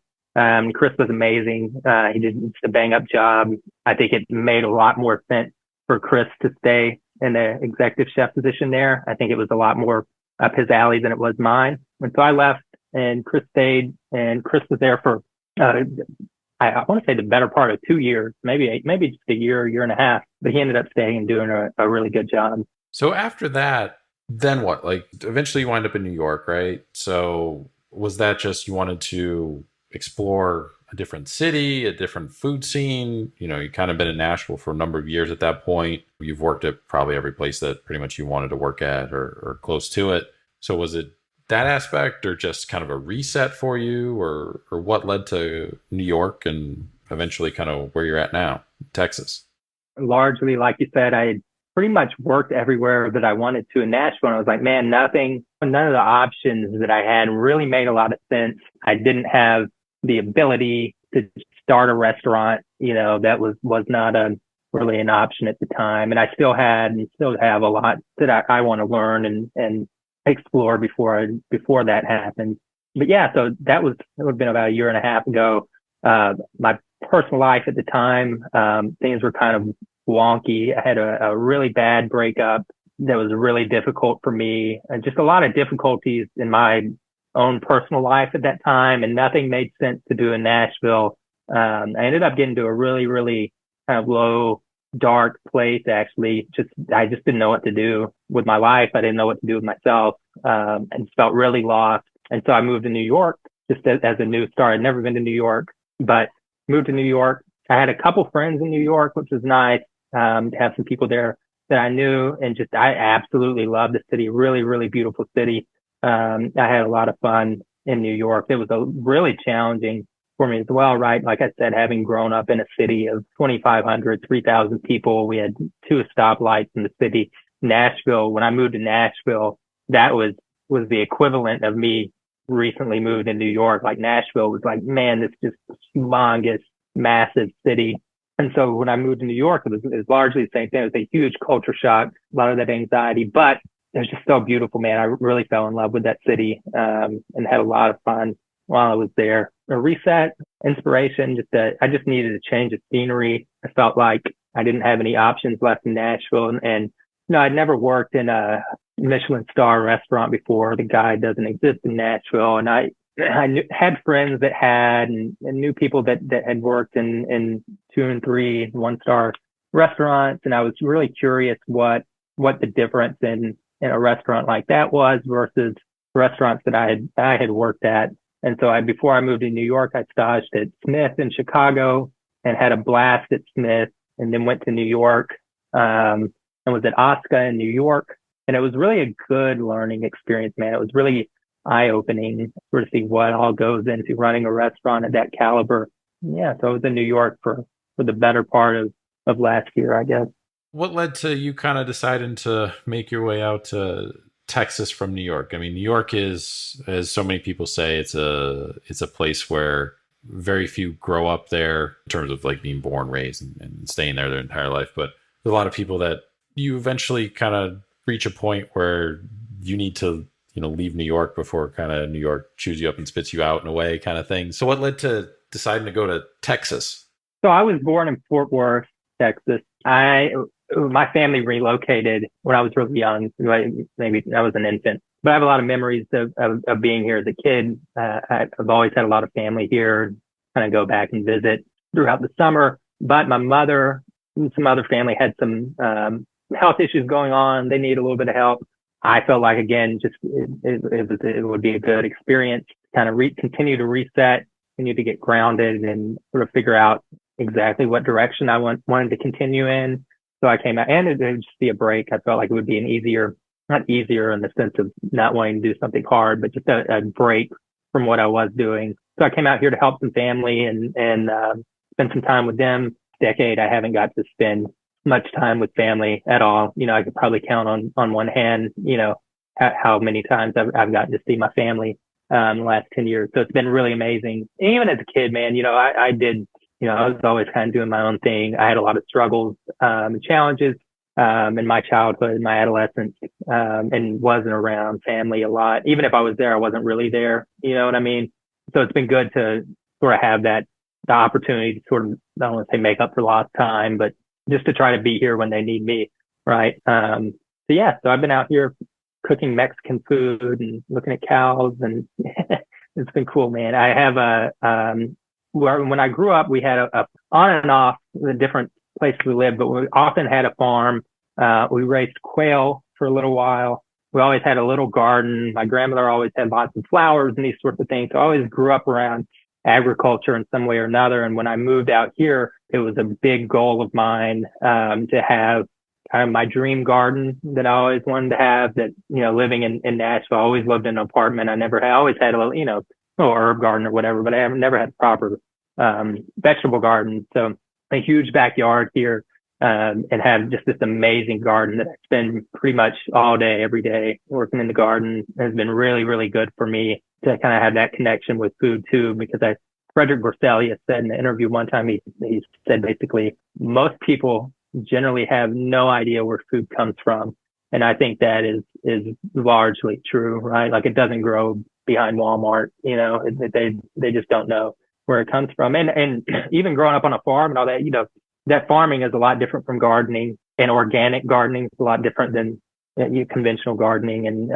Chris was amazing. He did just a bang up job. I think it made a lot more sense for Chris to stay in the executive chef position there. I think it was a lot more up his alley than it was mine. And so I left and Chris stayed, and Chris was there for, I want to say the better part of 2 years, maybe just a year and a half, but he ended up staying and doing a really good job. So after that, then what? Like eventually you wind up in New York, right? So was that just you wanted to explore a different city, a different food scene? You kind of been in Nashville for a number of years at that point. You've worked at probably every place that pretty much you wanted to work at or close to it. So was it that aspect or just kind of a reset for you, or what led to New York and eventually kind of where you're at now, Texas? Largely, like you said, I had pretty much worked everywhere that I wanted to in Nashville. And I was like, man, none of the options that I had really made a lot of sense. I didn't have the ability to start a restaurant, that was not really an option at the time. And I still had and still have a lot that I want to learn and explore before that happens. But yeah, so that would have been about a year and a half ago. My personal life at the time, things were kind of wonky. I had a really bad breakup that was really difficult for me, and just a lot of difficulties in my own personal life at that time, and nothing made sense to do in Nashville. I ended up getting to a really, really kind of low, dark place, actually. I just didn't know what to do with my life. I didn't know what to do with myself, and felt really lost. And so I moved to New York just as a new start. I'd never been to New York, but moved to New York. I had a couple friends in New York, which was nice, to have some people there that I knew, and I absolutely loved the city. Really, really beautiful city. I had a lot of fun in New York. It was really challenging for me as well, right? Like I said, having grown up in a city of 2,500, 3,000 people, we had 2 stoplights in the city. Nashville, when I moved to Nashville, that was the equivalent of me recently moved in New York. Like Nashville was like, man, this just humongous, massive city. And so when I moved to New York, it was largely the same thing. It was a huge culture shock, a lot of that anxiety, but it was just so beautiful, man. I really fell in love with that city, and had a lot of fun while I was there. A reset, inspiration, I just needed a change of scenery. I felt like I didn't have any options left in Nashville, and I'd never worked in a Michelin star restaurant before. The guide doesn't exist in Nashville, and I had friends that had, and knew people that had worked in 2 and 3 1-star restaurants. And I was really curious what the difference in a restaurant like that was versus restaurants that I had worked at. And so before I moved to New York, I staged at Smith in Chicago and had a blast at Smith, and then went to New York, and was at Oscar in New York. And it was really a good learning experience, man. It was really eye-opening to see what all goes into running a restaurant at that caliber. Yeah, so I was in New York for the better part of last year, I guess. What led to you kind of deciding to make your way out to Texas from New York? I mean, New York is, as so many people say, it's a place where very few grow up there in terms of like being born, raised, and staying there their entire life. But there's a lot of people that you eventually kind of reach a point where you need to, leave New York before kind of New York chews you up and spits you out in a way, kind of thing. So what led to deciding to go to Texas? So I was born in Fort Worth, Texas. My family relocated when I was really young. Maybe I was an infant, but I have a lot of memories of being here as a kid. I've always had a lot of family here, kind of go back and visit throughout the summer. But my mother and some other family had some health issues going on. They need a little bit of help. I felt like, again, just it would be a good experience, kind of continue to reset, continue to get grounded, and sort of figure out exactly what direction I wanted to continue in. So I came out, and it would just be a break. I felt like it would be not easier in the sense of not wanting to do something hard, but just a break from what I was doing. So I came out here to help some family and spend some time with them. Decade, I haven't got to spend much time with family at all. I could probably count on one hand, how many times I've gotten to see my family in the last 10 years. So it's been really amazing. Even as a kid, man, I did I was always kind of doing my own thing. I had a lot of struggles, and challenges, in my childhood, my adolescence, and wasn't around family a lot. Even if I was there, I wasn't really there. You know what I mean? So it's been good to sort of have the opportunity to sort of, I don't want to say make up for lost time, but just to try to be here when they need me. Right. So I've been out here cooking Mexican food and looking at cows, and it's been cool, man. I have when I grew up, we had a on and off the different places we lived, but we often had a farm. We raised quail for a little while. We always had a little garden. My grandmother always had lots of flowers and these sorts of things. So I always grew up around agriculture in some way or another. And when I moved out here, it was a big goal of mine, to have kind of my dream garden that I always wanted to have. That, living in Nashville, I always lived in an apartment. I always had a little, little herb garden or whatever, but I have never had a proper, vegetable garden. So a huge backyard here, and have just this amazing garden that I spend pretty much all day, every day working in the garden. Has been really, really good for me to kind of have that connection with food too, because Frederick Berselius said in the interview one time, he said basically most people generally have no idea where food comes from. And I think that is largely true, right? Like it doesn't grow behind Walmart, they just don't know where it comes from. And even growing up on a farm and all that, that farming is a lot different from gardening, and organic gardening is a lot different than conventional gardening. And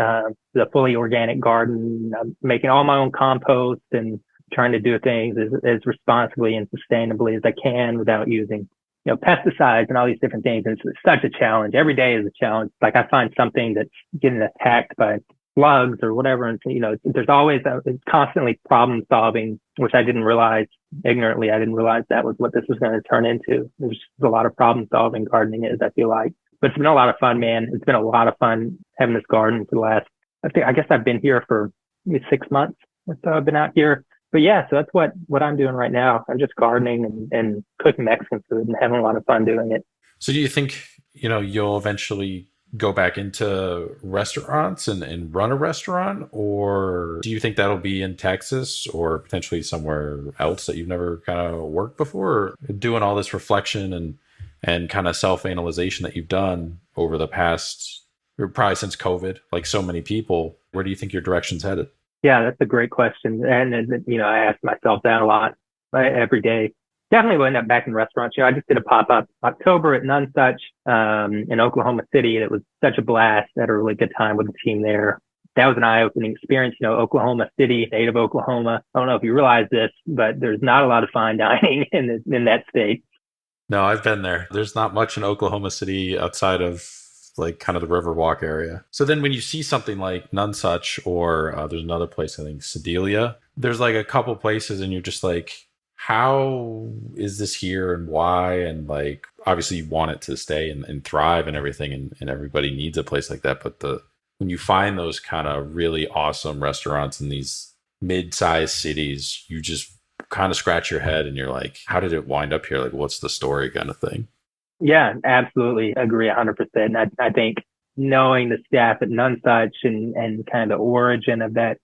the fully organic garden, I'm making all my own compost and trying to do things as responsibly and sustainably as I can without using, pesticides and all these different things. And it's such a challenge. Every day is a challenge. Like I find something that's getting attacked by slugs or whatever. And, there's always it's constantly problem solving, which I didn't realize ignorantly. I didn't realize that was what this was going to turn into. There's just a lot of problem solving gardening is, I feel like. But it's been a lot of fun, man. It's been a lot of fun having this garden for the last, I guess I've been here for maybe 6 months or so. I've been out here. But yeah, so that's what I'm doing right now. I'm just gardening and cooking Mexican food and having a lot of fun doing it. So do you think, you'll eventually go back into restaurants and run a restaurant? Or do you think that'll be in Texas or potentially somewhere else that you've never kind of worked before? Or doing all this reflection and kind of self-analyzation that you've done over the past, or probably since COVID, like so many people, where do you think your direction's headed? Yeah, that's a great question. And I ask myself that a lot, right, every day. Definitely will end up back in restaurants. I just did a pop-up October at None Such, in Oklahoma City. It was such a blast. I had a really good time with the team there. That was an eye-opening experience. Oklahoma City, state of Oklahoma. I don't know if you realize this, but there's not a lot of fine dining in that state. No, I've been there. There's not much in Oklahoma City outside of like kind of the Riverwalk area. So then when you see something like None Such, or there's another place, I think Sedalia, there's like a couple places and you're just like, how is this here and why? And like, obviously you want it to stay and thrive and everything. And everybody needs a place like that. But when you find those kind of really awesome restaurants in these mid-sized cities, you just kind of scratch your head and you're like, how did it wind up here? Like, what's the story kind of thing? Yeah, absolutely. Agree 100%. And I think knowing the staff at None Such and kind of the origin of that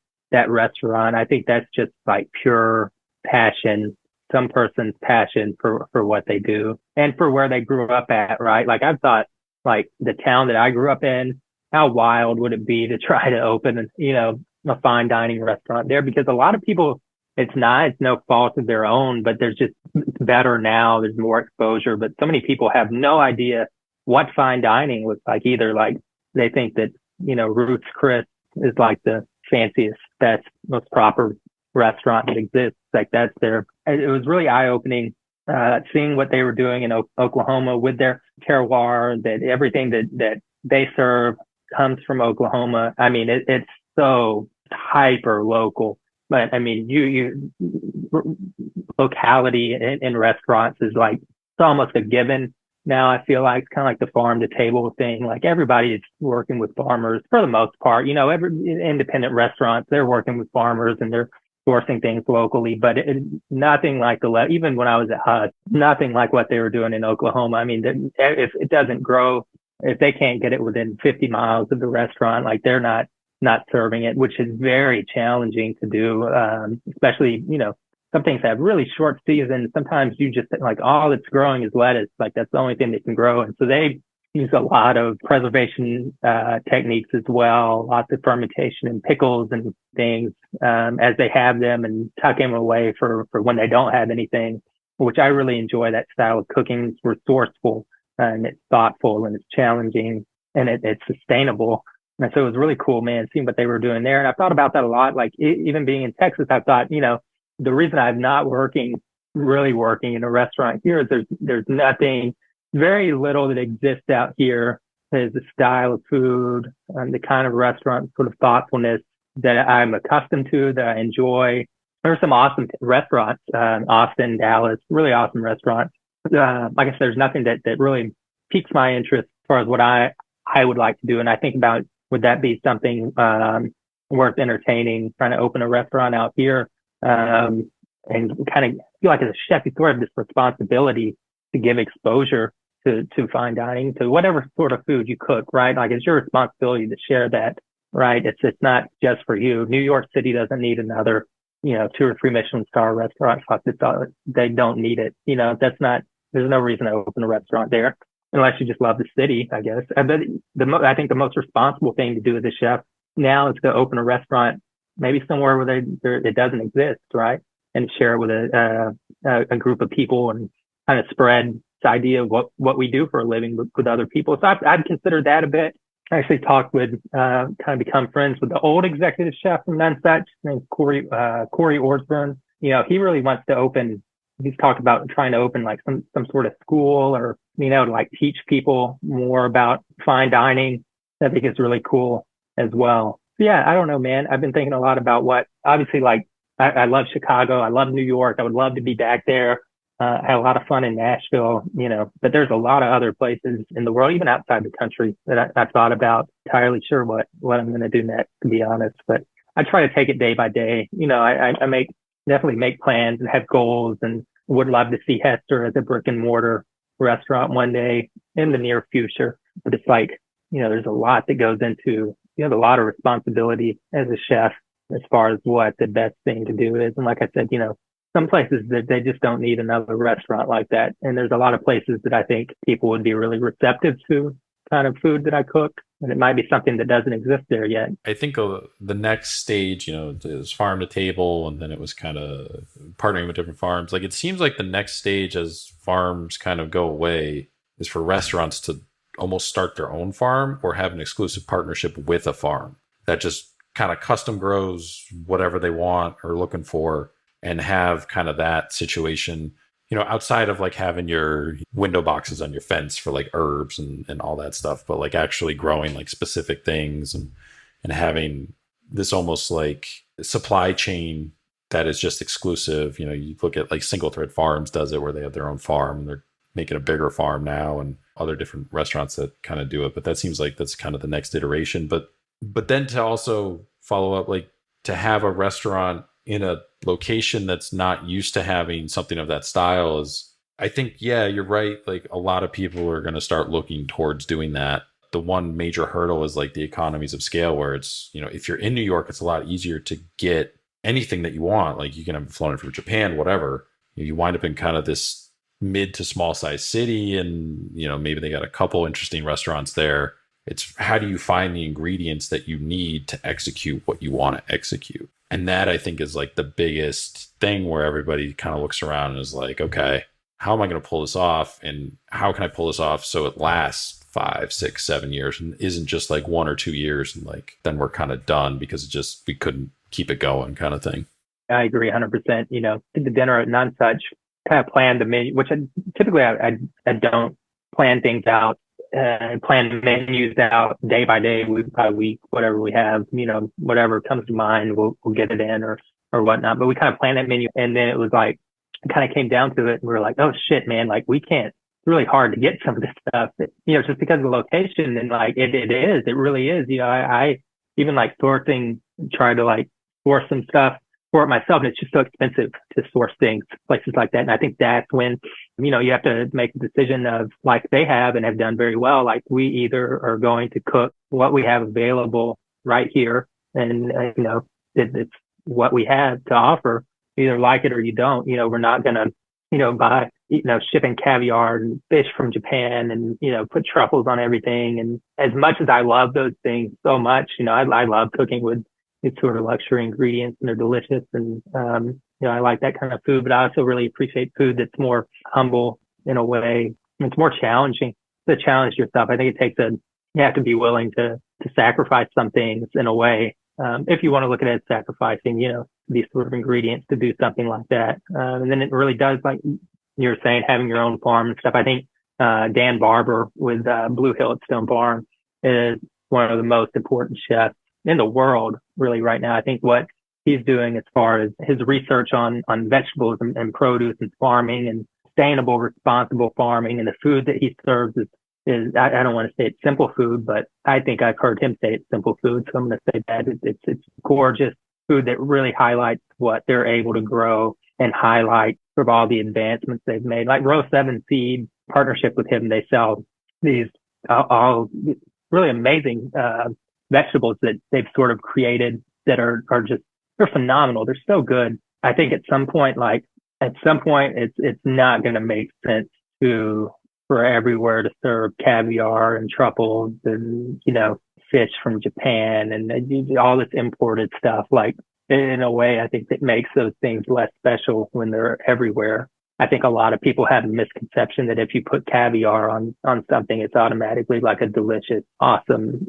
restaurant, I think that's just like pure passion, some person's passion for what they do and for where they grew up at, right? Like I've thought, like the town that I grew up in, how wild would it be to try to open, a fine dining restaurant there? Because a lot of people, it's no fault of their own, but there's just better now. There's more exposure, but so many people have no idea what fine dining looks like either. Like they think that, Ruth's Chris is like the fanciest, best, most proper restaurant that exists. Like that's it was really eye opening, seeing what they were doing in Oklahoma with their terroir, that everything that they serve comes from Oklahoma. I mean, it's so hyper local. But I mean, you locality in restaurants is like, it's almost a given now. I feel like it's kind of like the farm to table thing. Like everybody is working with farmers for the most part. Every independent restaurants, they're working with farmers and they're sourcing things locally, but nothing like even when I was at HUD, nothing like what they were doing in Oklahoma. I mean, if it doesn't grow, if they can't get it within 50 miles of the restaurant, like they're not serving it, which is very challenging to do, especially, some things have really short seasons. Sometimes you just like all that's growing is lettuce. Like that's the only thing that can grow. And so they use a lot of preservation techniques as well, lots of fermentation and pickles and things as they have them, and tuck them away for when they don't have anything, which I really enjoy. That style of cooking. It's resourceful and it's thoughtful and it's challenging and it's sustainable. And so it was really cool, man, seeing what they were doing there. And I thought about that a lot. Like even being in Texas, I thought, the reason I'm not really working in a restaurant here is there's nothing, very little that exists out here as the style of food, the kind of restaurant sort of thoughtfulness that I'm accustomed to, that I enjoy. There are some awesome restaurants, Austin, Dallas, really awesome restaurants. Like I said, there's nothing that really piques my interest as far as what I would like to do. And I think about, would that be something worth entertaining, trying to open a restaurant out here? And kind of feel like as a chef, you sort of have this responsibility to give exposure to fine dining, to whatever sort of food you cook, right? Like it's your responsibility to share that, right? It's not just for you. New York City doesn't need another, 2 or 3 Michelin star restaurant. They don't need it. There's no reason to open a restaurant there unless you just love the city, I guess. But I think the most responsible thing to do as a chef now is to open a restaurant maybe somewhere where it doesn't exist, right? And share it with a group of people and kind of spread this idea of what we do for a living with other people. So I've considered that a bit. I actually talked with, kind of become friends with the old executive chef from None Such, named Corey Orsburn. He really wants to open, he's talked about trying to open like some sort of school or, to like teach people more about fine dining. I think it's really cool as well. Yeah, I don't know, man. I've been thinking a lot about obviously, like, I love Chicago. I love New York. I would love to be back there. I had a lot of fun in Nashville, but there's a lot of other places in the world, even outside the country, that I've thought about. Entirely sure what I'm going to do next, to be honest. But I try to take it day by day. I definitely make plans and have goals, and would love to see Hester as a brick and mortar restaurant one day in the near future. But it's like, there's a lot that goes into, you have a lot of responsibility as a chef as far as what the best thing to do is. And like I said, some places that they just don't need another restaurant like that. And there's a lot of places that I think people would be really receptive to kind of food that I cook. And it might be something that doesn't exist there yet. I think the next stage, is farm to table, and then it was kind of partnering with different farms. Like it seems like the next stage as farms kind of go away is for restaurants to almost start their own farm or have an exclusive partnership with a farm that just kind of custom grows whatever they want or looking for, and have kind of that situation, outside of like having your window boxes on your fence for like herbs and all that stuff, but like actually growing like specific things and having this almost like supply chain that is just exclusive. You look at like Single Thread Farms does it, where they have their own farm and they're making a bigger farm now, and other different restaurants that kind of do it. But that seems like that's kind of the next iteration. But then to also follow up, like to have a restaurant in a location that's not used to having something of that style is, I think, yeah, you're right. Like a lot of people are going to start looking towards doing that. The one major hurdle is like the economies of scale, where it's, if you're in New York, it's a lot easier to get anything that you want. Like you can have flown in from Japan, whatever. You wind up in kind of this mid to small size city, and, maybe they got a couple interesting restaurants there. It's how do you find the ingredients that you need to execute what you want to execute? And that, I think, is like the biggest thing, where everybody kind of looks around and is like, okay, how am I going to pull this off? And how can I pull this off so it lasts 5, 6, 7 years and isn't just like 1 or 2 years and like then we're kind of done because we couldn't keep it going, kind of thing. I agree 100%. Did the dinner at None Such, kind of planned the menu, which typically I don't plan things out. Plan menus out day by day, week by week, whatever we have, whatever comes to mind, we'll get it in or whatnot. But we kind of planned that menu, and then it was like, it kind of came down to it, and we were like, oh shit, man, like we can't. It's really hard to get some of this stuff, just because of the location, and like it really is. I even like sourcing, try to like source some stuff for it myself, and it's just so expensive to source things, places like that. And I think that's when, you have to make a decision of, like they have and have done very well, like we either are going to cook what we have available right here, and it's what we have to offer, You either like it or you don't. We're not going to, buy, shipping caviar and fish from Japan and, put truffles on everything. And as much as I love those things so much, I love cooking with these sort of luxury ingredients and they're delicious. And, I like that kind of food, but I also really appreciate food that's more humble in a way. It's more challenging to challenge yourself. I think you have to be willing to sacrifice some things in a way. If you want to look at it as sacrificing, these sort of ingredients to do something like that. And then it really does, like you're saying, having your own farm and stuff. I think, Dan Barber with, Blue Hill at Stone Farm is one of the most important chefs in the world, really, right now. I think what he's doing as far as his research on vegetables and produce and farming and sustainable, responsible farming and the food that he serves is I don't want to say it's simple food, but I think I've heard him say it's simple food. So I'm going to say that it's gorgeous food that really highlights what they're able to grow and highlight sort of all the advancements they've made. Like Row 7 Seed partnership with him, they sell these all really amazing vegetables that they've sort of created that are just, they're phenomenal. They're so good. I think at some point it's not going to make sense for everywhere to serve caviar and truffles and, fish from Japan and all this imported stuff. Like in a way, I think that makes those things less special when they're everywhere. I think a lot of people have a misconception that if you put caviar on something, it's automatically like a delicious, awesome,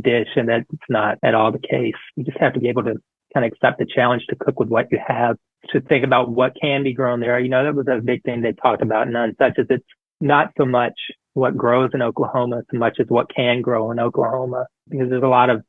dish. And that's not at all the case. You just have to be able to kind of accept the challenge to cook with what you have, to think about what can be grown there. That was a big thing they talked about in Unsuch, is it's not so much what grows in Oklahoma so much as what can grow in Oklahoma, because there's a lot of,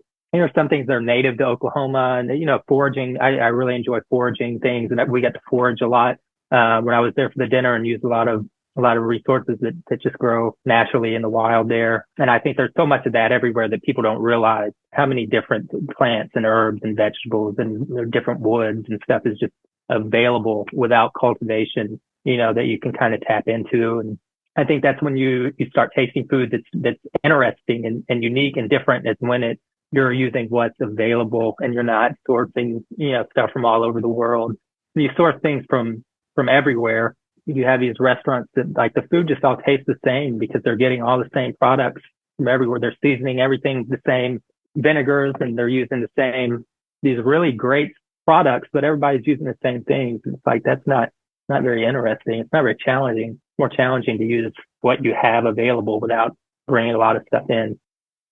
some things that are native to Oklahoma and, foraging. I really enjoy foraging things, and we got to forage a lot, when I was there for the dinner, and used a lot of resources that just grow naturally in the wild there. And I think there's so much of that everywhere that people don't realize how many different plants and herbs and vegetables and different woods and stuff is just available without cultivation, that you can kind of tap into. And I think that's when you start tasting food that's interesting and unique and different, is when you're using what's available and you're not sourcing, stuff from all over the world. You source things from everywhere. You have these restaurants that, like, the food just all tastes the same because they're getting all the same products from everywhere. They're seasoning everything the same vinegars, and they're using the same, these really great products, but everybody's using the same things. It's like, that's not very interesting. It's not very challenging. It's more challenging to use what you have available without bringing a lot of stuff in.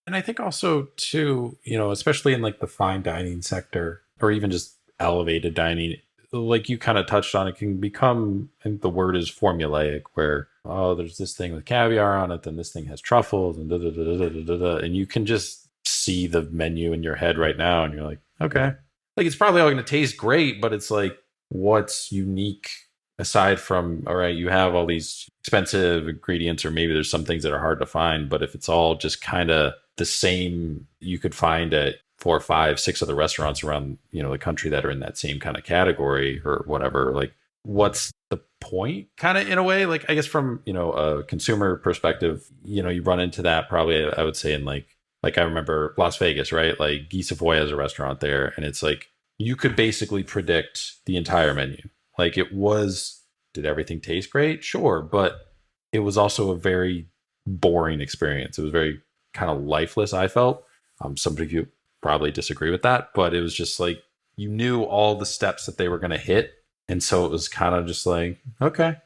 And I think also too, especially in like the fine dining sector or even just elevated dining, like you kind of touched on, it can become, I think the word is formulaic, where, oh, there's this thing with caviar on it, then this thing has truffles and da da da da da da da, and you can just see the menu in your head right now, and you're like, okay, like it's probably all going to taste great, but it's like, what's unique aside from, all right, you have all these expensive ingredients, or maybe there's some things that are hard to find, but if it's all just kind of the same, you could find at 4, 5, 6 other restaurants around, the country that are in that same kind of category or whatever, like what's the point, kind of, in a way? Like, I guess from, a consumer perspective, you run into that probably, I would say, in like I remember Las Vegas, right? Like Guy Savoy has a restaurant there, and it's like, you could basically predict the entire menu. Like, did everything taste great? Sure. But it was also a very boring experience. It was very kind of lifeless, I felt. Some of you probably disagree with that, but it was just like, you knew all the steps that they were going to hit. And so it was kind of just like, okay.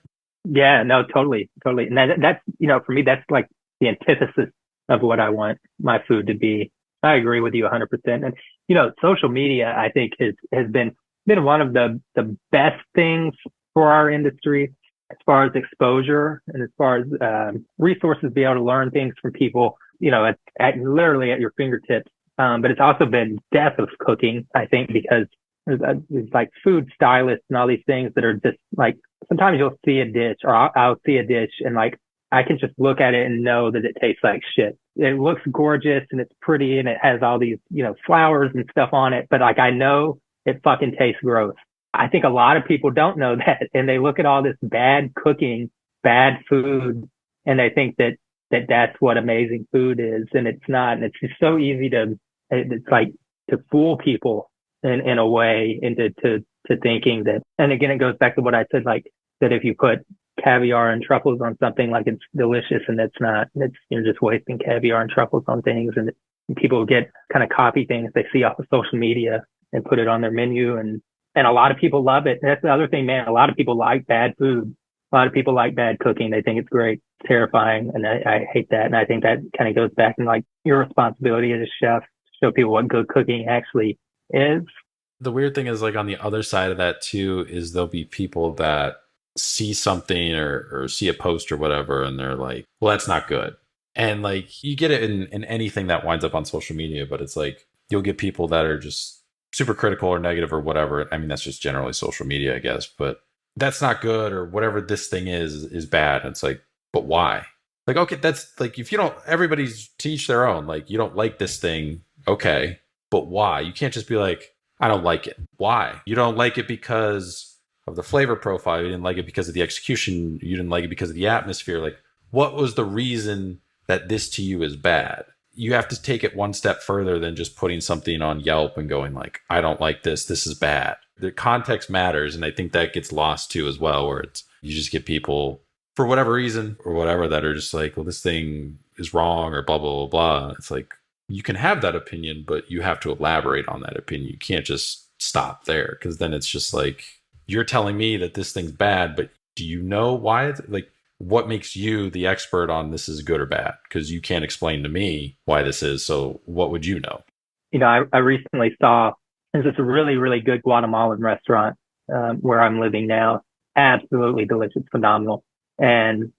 Yeah, no, totally. And that's, for me, that's like the antithesis of what I want my food to be. I agree with you 100%. And, social media, I think has been one of the best things for our industry as far as exposure and as far as resources, be able to learn things from people, at literally at your fingertips. But it's also been death of cooking, I think, because there's like food stylists and all these things that are just like, sometimes you'll see a dish, or I'll see a dish, and like, I can just look at it and know that it tastes like shit. It looks gorgeous and it's pretty and it has all these, flowers and stuff on it, but like, I know it fucking tastes gross. I think a lot of people don't know that, and they look at all this bad cooking, bad food, and they think that that's what amazing food is, and it's not. And it's just so easy it's like to fool people in a way, and to to thinking that, and again, it goes back to what I said, like that if you put caviar and truffles on something, like it's delicious, and it's not, it's, you're just wasting caviar and truffles on things. And people get kind of copy things they see off of social media and put it on their menu. And a lot of people love it. That's the other thing, man. A lot of people like bad food. A lot of people like bad cooking. They think it's great, terrifying. And I hate that. And I think that kind of goes back to like your responsibility as a chef to show people what good cooking actually is. The weird thing is, like, on the other side of that too, is there'll be people that see something or see a post or whatever, and they're like, well, that's not good. And like, you get it in anything that winds up on social media, but it's like, you'll get people that are just super critical or negative or whatever. I mean, that's just generally social media, I guess, but that's not good, or whatever this thing is bad. And it's like, but why? Like, okay, that's like, if you don't, everybody's to each their own. Like, you don't like this thing, okay, but why? You can't just be like, I don't like it. Why? You don't like it because of the flavor profile. You didn't like it because of the execution. You didn't like it because of the atmosphere. Like, what was the reason that this to you is bad? You have to take it one step further than just putting something on Yelp and going like, I don't like this. This is bad. The context matters. And I think that gets lost too as well, where it's, you just get people for whatever reason or whatever that are just like, well, this thing is wrong or blah, blah, blah, blah. It's like, you can have that opinion, but you have to elaborate on that opinion. You can't just stop there, because then it's just like, you're telling me that this thing's bad, but do you know why it's like, what makes you the expert on this is good or bad? Because you can't explain to me why this is. So what would you know? You know, I recently saw, there's this really, really good Guatemalan restaurant where I'm living now. Absolutely delicious, phenomenal. And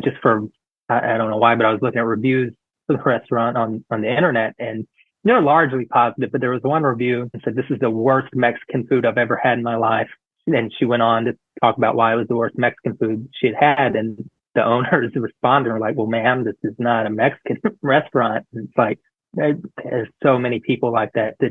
just for, I don't know why, but I was looking at reviews for the restaurant on the internet, and they're largely positive, but there was one review that said, this is the worst Mexican food I've ever had in my life. And she went on to talk about why it was the worst Mexican food she had had. And the owners responded, were like, well, ma'am, this is not a Mexican restaurant. And it's like, there's so many people like that they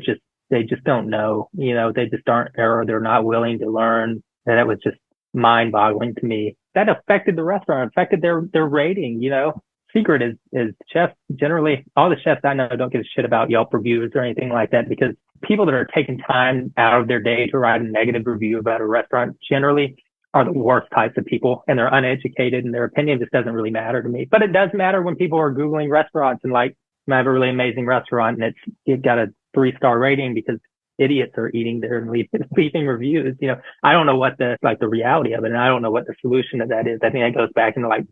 just don't know, you know, they just aren't, or they're not willing to learn. And that was just mind boggling to me. That affected the restaurant, affected their rating, you know. Secret is chefs, generally, all the chefs I know don't give a shit about Yelp reviews or anything like that, because people that are taking time out of their day to write a negative review about a restaurant generally are the worst types of people, and they're uneducated, and their opinion just doesn't really matter to me. But it does matter when people are Googling restaurants and like, I have a really amazing restaurant and it got a 3-star rating because idiots are eating there and leaving reviews. You know, I don't know what the reality of it, and I don't know what the solution to that is. I think that goes back into like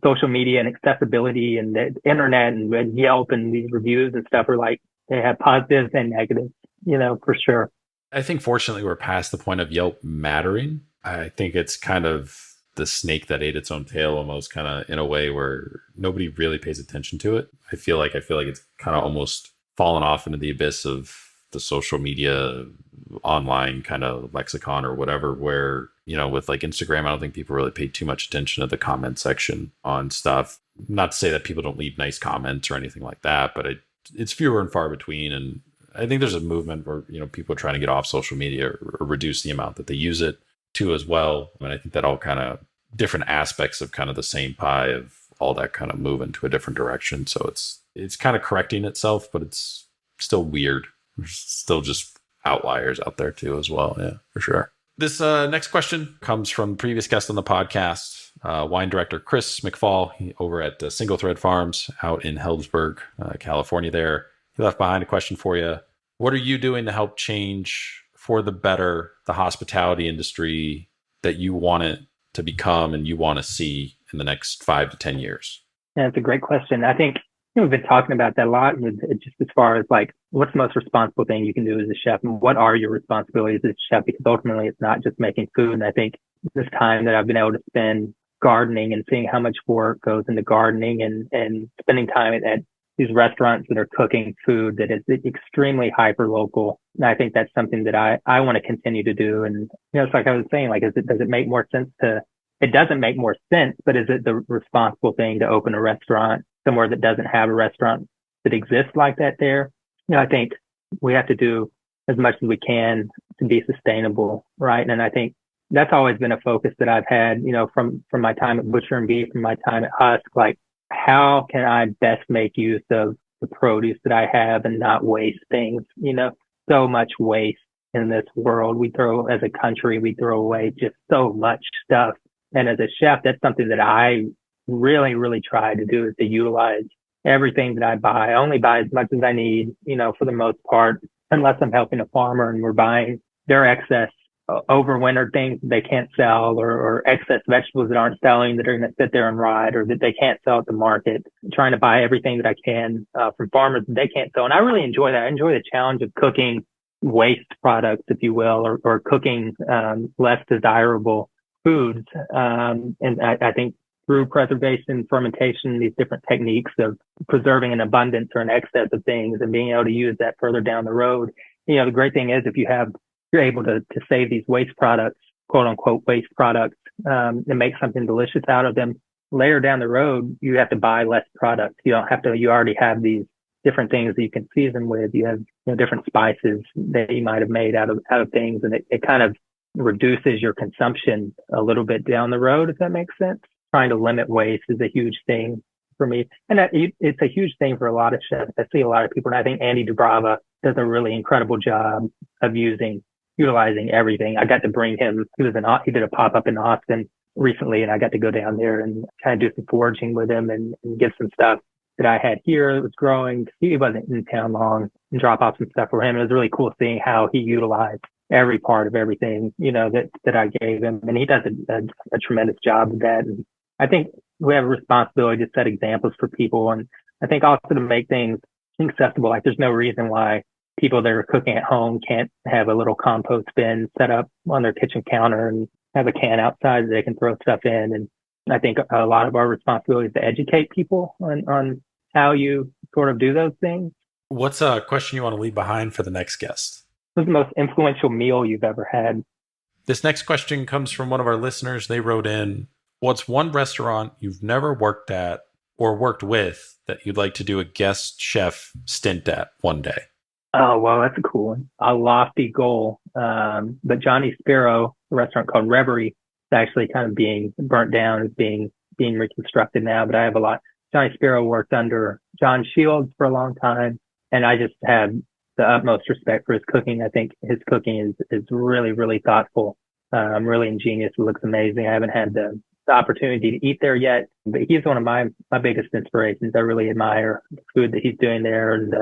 social media and accessibility and the internet and Yelp, and these reviews and stuff are like, they have positives and negatives, you know, for sure. I think fortunately we're past the point of Yelp mattering. I think it's kind of the snake that ate its own tail, almost, kind of in a way where nobody really pays attention to it. I feel like it's kind of almost fallen off into the abyss of the social media online kind of lexicon or whatever, where, you know, with like Instagram, I don't think people really pay too much attention to the comment section on stuff. Not to say that people don't leave nice comments or anything like that, but it's fewer and far between. And I think there's a movement where, you know, people are trying to get off social media or reduce the amount that they use it too as well. And I think that all kind of different aspects of kind of the same pie of all that kind of move into a different direction. So it's kind of correcting itself, but it's still weird. There's still just outliers out there too as well. Yeah, for sure. This next question comes from previous guest on the podcast, wine director Chris McFall, over at Single Thread Farms out in Heldsburg, California there. He left behind a question for you. What are you doing to help change for the better the hospitality industry that you want it to become and you want to see in the next 5 to 10 years? Yeah, that's a great question. I think we've been talking about that a lot, just as far as like, what's the most responsible thing you can do as a chef, and what are your responsibilities as a chef? Because ultimately it's not just making food. And I think this time that I've been able to spend gardening and seeing how much work goes into gardening and spending time at these restaurants that are cooking food that is extremely hyper local. And I think that's something that I want to continue to do. And, you know, it's like I was saying, like, does it make more sense it doesn't make more sense, but is it the responsible thing to open a restaurant somewhere that doesn't have a restaurant that exists like that there? You know, I think we have to do as much as we can to be sustainable, right? And I think that's always been a focus that I've had, you know, from my time at Butcher and Beef, from my time at Husk, like, how can I best make use of the produce that I have and not waste things, you know, so much waste in this world. As a country, we throw away just so much stuff. And as a chef, that's something that I really, really try to do, is to utilize everything that I buy. I only buy as much as I need, for the most part, unless I'm helping a farmer and we're buying their excess overwintered things that they can't sell, or excess vegetables that aren't selling that are going to sit there and rot, or that they can't sell at the market. I'm trying to buy everything that I can from farmers that they can't sell. And I really enjoy that. I enjoy the challenge of cooking waste products, if you will, or cooking less desirable foods. And I think through preservation, fermentation, these different techniques of preserving an abundance or an excess of things and being able to use that further down the road. The great thing is, if you're able to save these waste products, quote unquote waste products, and make something delicious out of them, later down the road, you have to buy less product. You already have these different things that you can season with. You have, different spices that you might have made out of things. And it kind of reduces your consumption a little bit down the road, if that makes sense. Trying to limit waste is a huge thing for me. And it's a huge thing for a lot of chefs. I see a lot of people, and I think Andy Dubrava does a really incredible job of utilizing everything. I got to bring him, he did a pop-up in Austin recently, and I got to go down there and kind of do some foraging with him and get some stuff that I had here that was growing. He wasn't in town long, and drop off some stuff for him. It was really cool seeing how he utilized every part of everything, that I gave him. And he does a tremendous job with that. And I think we have a responsibility to set examples for people. And I think also to make things accessible. Like, there's no reason why people that are cooking at home can't have a little compost bin set up on their kitchen counter and have a can outside that they can throw stuff in. And I think a lot of our responsibility is to educate people on how you sort of do those things. What's a question you want to leave behind for the next guest? What's the most influential meal you've ever had? This next question comes from one of our listeners. They wrote in, what's one restaurant you've never worked at or worked with that you'd like to do a guest chef stint at one day? Oh, well, that's a cool one. A lofty goal. But Johnny Sparrow, a restaurant called Reverie, is actually kind of being burnt down, is being reconstructed now. But I have a lot. Johnny Sparrow worked under John Shields for a long time, and I just have the utmost respect for his cooking. I think his cooking is really, really thoughtful, really ingenious. It looks amazing. I haven't had the opportunity to eat there yet, but he's one of my biggest inspirations. I really admire the food that he's doing there and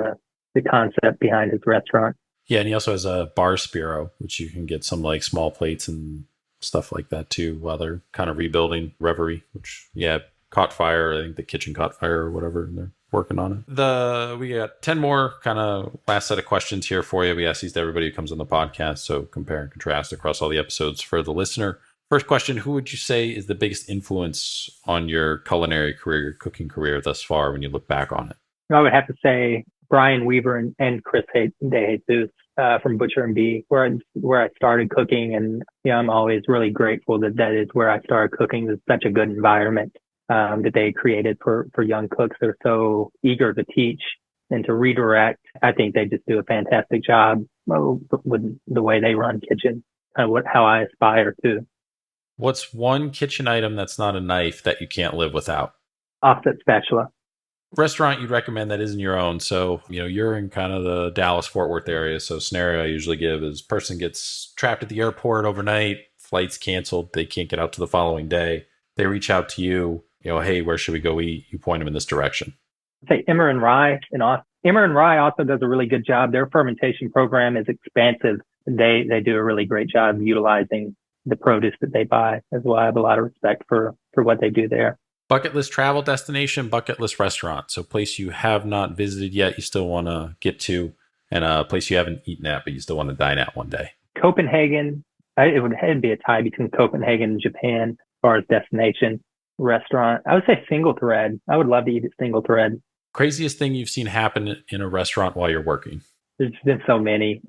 the concept behind his restaurant. Yeah, and he also has a bar Spiro, which you can get some like small plates and stuff like that too, while they're kind of rebuilding Reverie, which caught fire. I think the kitchen caught fire or whatever, and they're working on it. We got 10 more kind of last set of questions here for you. We ask these to everybody who comes on the podcast, so compare and contrast across all the episodes for the listener. First question, who would you say is the biggest influence on your culinary career, your cooking career thus far when you look back on it? I would have to say Brian Weaver and Chris De Jesus from Butcher and Bee, where I started cooking. And I'm always really grateful that is where I started cooking. It's such a good environment that they created for young cooks. They're so eager to teach and to redirect. I think they just do a fantastic job with the way they run kitchen, how I aspire to. What's one kitchen item that's not a knife that you can't live without? Offset spatula. Restaurant you'd recommend that isn't your own. So, you're in kind of the Dallas-Fort Worth area. So scenario I usually give is person gets trapped at the airport overnight, flights canceled, they can't get out to the following day. They reach out to you, hey, where should we go eat? You point them in this direction. Say Immer and Rye in Austin. Immer and Rye also does a really good job. Their fermentation program is expansive. They do a really great job utilizing the produce that they buy as well. I have a lot of respect for what they do there. Bucket list travel destination, bucket list restaurant. So place you have not visited yet, you still want to get to, and a place you haven't eaten at, but you still want to dine at one day. Copenhagen. It'd be a tie between Copenhagen and Japan as far as destination restaurant. I would say Single Thread. I would love to eat at Single Thread. Craziest thing you've seen happen in a restaurant while you're working? There's been so many.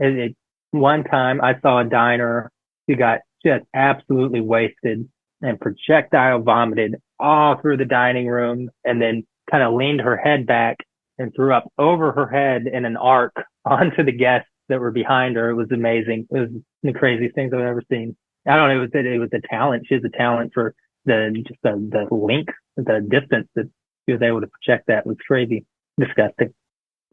One time I saw a diner who got just absolutely wasted and projectile vomited all through the dining room, and then kind of leaned her head back and threw up over her head in an arc onto the guests that were behind her. It was amazing. It was the craziest things I've ever seen. I don't know. It was a talent. She has a talent for the link, the distance that she was able to project. That was crazy, disgusting.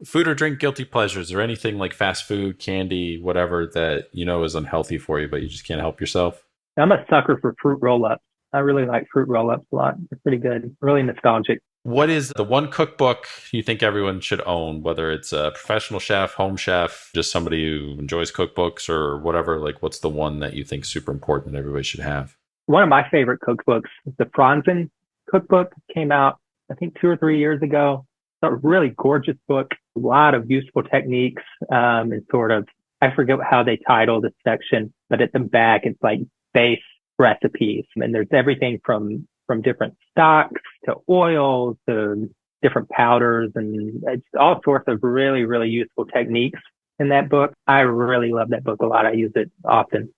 Food or drink guilty pleasures, or anything like fast food, candy, whatever that you know is unhealthy for you, but you just can't help yourself? I'm a sucker for fruit roll-ups. I really like fruit roll-ups a lot. They're pretty good, really nostalgic. What is the one cookbook you think everyone should own, whether it's a professional chef, home chef, just somebody who enjoys cookbooks or whatever? Like, what's the one that you think is super important that everybody should have? One of my favorite cookbooks is the Franzen cookbook. Came out, I think, 2 or 3 years ago. It's a really gorgeous book, a lot of useful techniques, and sort of, I forget how they title this section, but at the back, it's like base recipes. And there's everything from different stocks to oils to different powders, and it's all sorts of really, really useful techniques in that book. I really love that book a lot. I use it often.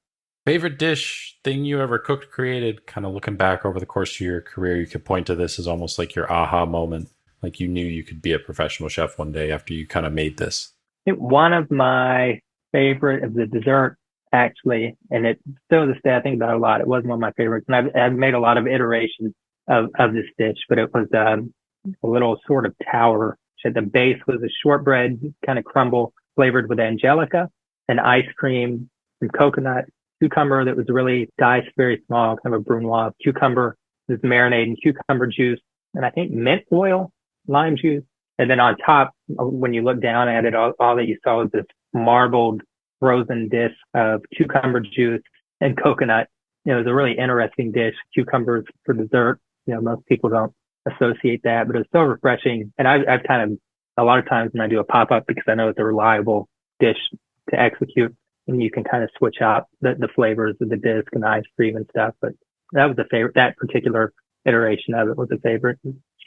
Favorite dish, thing you ever cooked, created, kind of looking back over the course of your career, you could point to this as almost like your aha moment. Like you knew you could be a professional chef one day after you kind of made this. I think one of my favorite of the dessert, actually, and it still to this day I think about it a lot. It was one of my favorites, and I've made a lot of iterations of this dish, but it was a little sort of tower. At the base was a shortbread kind of crumble flavored with angelica and ice cream and coconut, cucumber that was really diced very small, kind of a brunoise of cucumber. This marinade in cucumber juice, and I think mint oil, lime juice. And then on top, when you look down at it, all that you saw was this marbled frozen dish of cucumber juice and coconut. It was a really interesting dish, cucumbers for dessert. Most people don't associate that, but it was so refreshing. And I've kind of, a lot of times when I do a pop-up, because I know it's a reliable dish to execute, and you can kind of switch out the flavors of the disc and ice cream and stuff. But that was a favorite. That particular iteration of it was a favorite: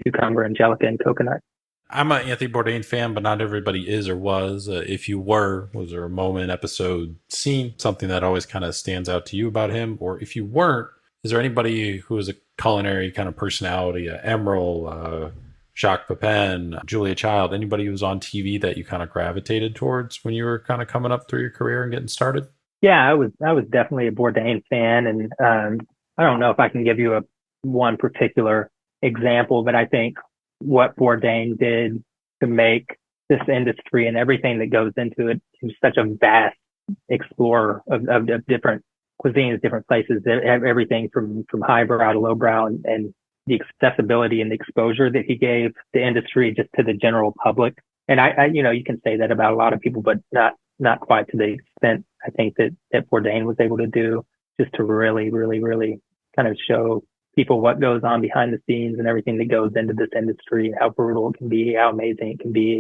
cucumber, angelica, and coconut. I'm an Anthony Bourdain fan, but not everybody is or was. If you were, was there a moment, episode, scene, something that always kind of stands out to you about him? Or if you weren't, is there anybody who is a culinary kind of personality, Emerald, Jacques Pepin, Julia Child, anybody who was on TV that you kind of gravitated towards when you were kind of coming up through your career and getting started? Yeah, I was definitely a Bourdain fan, and I don't know if I can give you one particular example, but I think what Bourdain did to make this industry and everything that goes into it, he was such a vast explorer of different cuisines, different places, everything from highbrow to lowbrow, and the accessibility and the exposure that he gave the industry just to the general public. And I you can say that about a lot of people, but not quite to the extent I think that Bourdain was able to do, just to really, really, really kind of show people what goes on behind the scenes and everything that goes into this industry, how brutal it can be, how amazing it can be,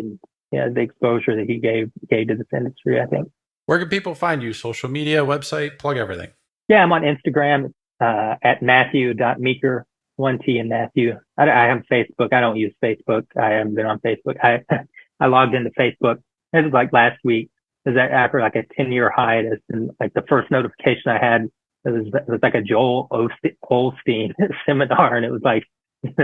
and the exposure that he gave to this industry, I think. Where can people find you? Social media, website, plug everything. Yeah, I'm on Instagram at Mathew.Meeker, 1T in Matthew. I have Facebook. I don't use Facebook. I haven't been on Facebook. I logged into Facebook. It was like last week. It was after like a 10-year hiatus, and like the first notification I had, it was like a Joel Osteen seminar, and it was like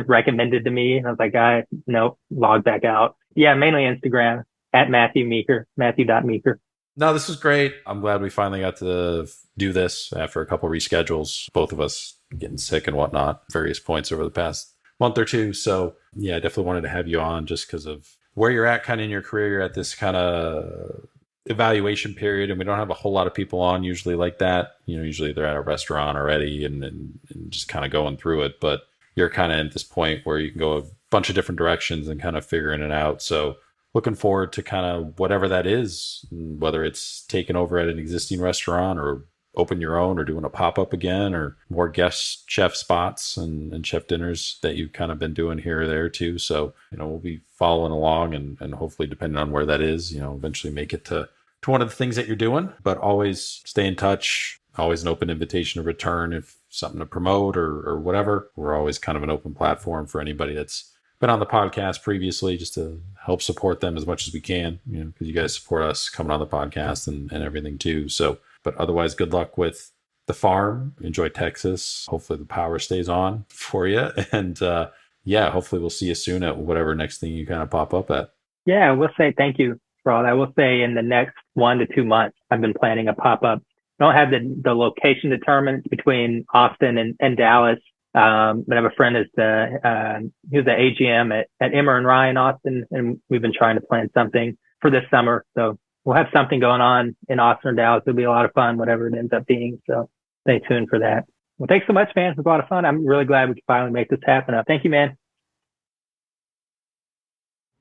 recommended to me, and I was like, nope, log back out. Yeah, mainly Instagram at Mathew Meeker, Mathew.Meeker. No, this is great. I'm glad we finally got to do this after a couple reschedules, both of us getting sick and whatnot, various points over the past month or two. So yeah, I definitely wanted to have you on just because of where you're at kind of in your career. You're at this kind of evaluation period, and we don't have a whole lot of people on usually like that. Usually they're at a restaurant already and just kind of going through it. But you're kind of at this point where you can go a bunch of different directions and kind of figuring it out. So looking forward to kind of whatever that is, whether it's taking over at an existing restaurant or open your own or doing a pop-up again or more guest chef spots and chef dinners that you've kind of been doing here or there too. So, we'll be following along and hopefully depending on where that is, eventually make it to one of the things that you're doing, but always stay in touch, always an open invitation to return if something to promote or whatever. We're always kind of an open platform for anybody that's been on the podcast previously, just to help support them as much as we can, because you guys support us coming on the podcast and everything too. So, but otherwise, good luck with the farm. Enjoy Texas. Hopefully the power stays on for you. And hopefully we'll see you soon at whatever next thing you kind of pop up at. Yeah, we'll say thank you for all that. I will say in the next 1 to 2 months, I've been planning a pop-up. I don't have the location determined between Austin and Dallas. But I have a friend he was at AGM at Emmer and Ryan Austin, and we've been trying to plan something for this summer. So we'll have something going on in Austin or Dallas. It'll be a lot of fun, whatever it ends up being. So stay tuned for that. Well, thanks so much, man. It was a lot of fun. I'm really glad we could finally make this happen. Thank you, man.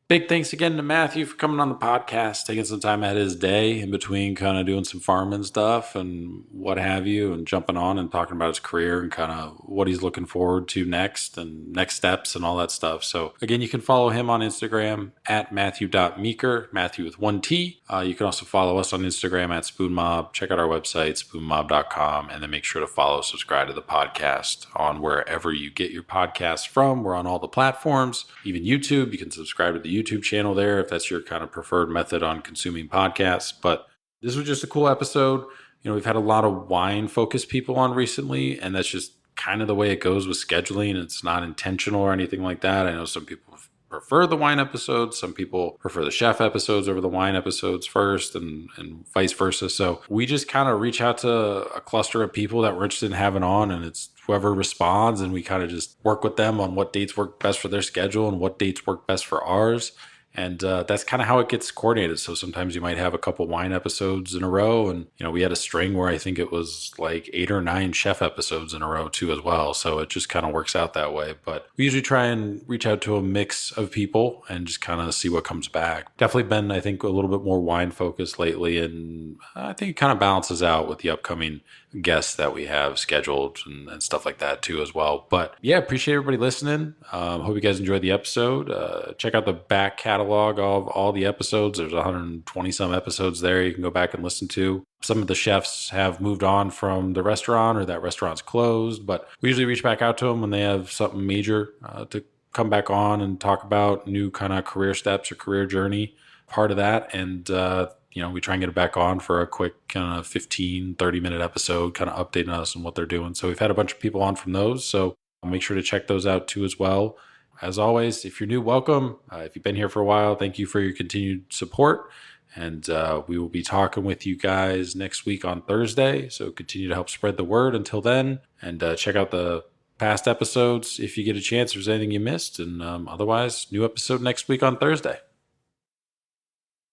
Big thanks again to Matthew for coming on the podcast, taking some time out of his day in between kind of doing some farming stuff and what have you, and jumping on and talking about his career and kind of what he's looking forward to next and next steps and all that stuff. So again, you can follow him on Instagram at Mathew.Meeker, Matthew with one T. You can also follow us on Instagram at Spoon Mob. Check out our website, spoonmob.com, and then make sure to follow, subscribe to the podcast on wherever you get your podcasts from. We're on all the platforms, even YouTube. You can subscribe to the YouTube channel there if that's your kind of preferred method on consuming podcasts. But this was just a cool episode. We've had a lot of wine focused people on recently, and that's just kind of the way it goes with scheduling. It's not intentional or anything like that. I know some people prefer the wine episodes. Some people prefer the chef episodes over the wine episodes first, and vice versa. So we just kind of reach out to a cluster of people that we're interested in having on, and it's whoever responds, and we kind of just work with them on what dates work best for their schedule and what dates work best for ours. And that's kind of how it gets coordinated. So sometimes you might have a couple wine episodes in a row. And, we had a string where I think it was like 8 or 9 chef episodes in a row too as well. So it just kind of works out that way. But we usually try and reach out to a mix of people and just kind of see what comes back. Definitely been, I think, a little bit more wine focused lately. And I think it kind of balances out with the upcoming guests that we have scheduled and stuff like that too as well. But yeah, appreciate everybody listening. Hope you guys enjoyed the episode. Check out the back catalog of all the episodes. There's 120 some episodes there you can go back and listen to. Some of the chefs have moved on from the restaurant, or that restaurant's closed, but we usually reach back out to them when they have something major to come back on and talk about, new kind of career steps or career journey part of that. And we try and get it back on for a quick kind of 15, 30-minute episode, kind of updating us on what they're doing. So we've had a bunch of people on from those. So make sure to check those out too as well. As always, if you're new, welcome. If you've been here for a while, thank you for your continued support. And we will be talking with you guys next week on Thursday. So continue to help spread the word until then. And check out the past episodes if you get a chance, if there's anything you missed. And otherwise, new episode next week on Thursday.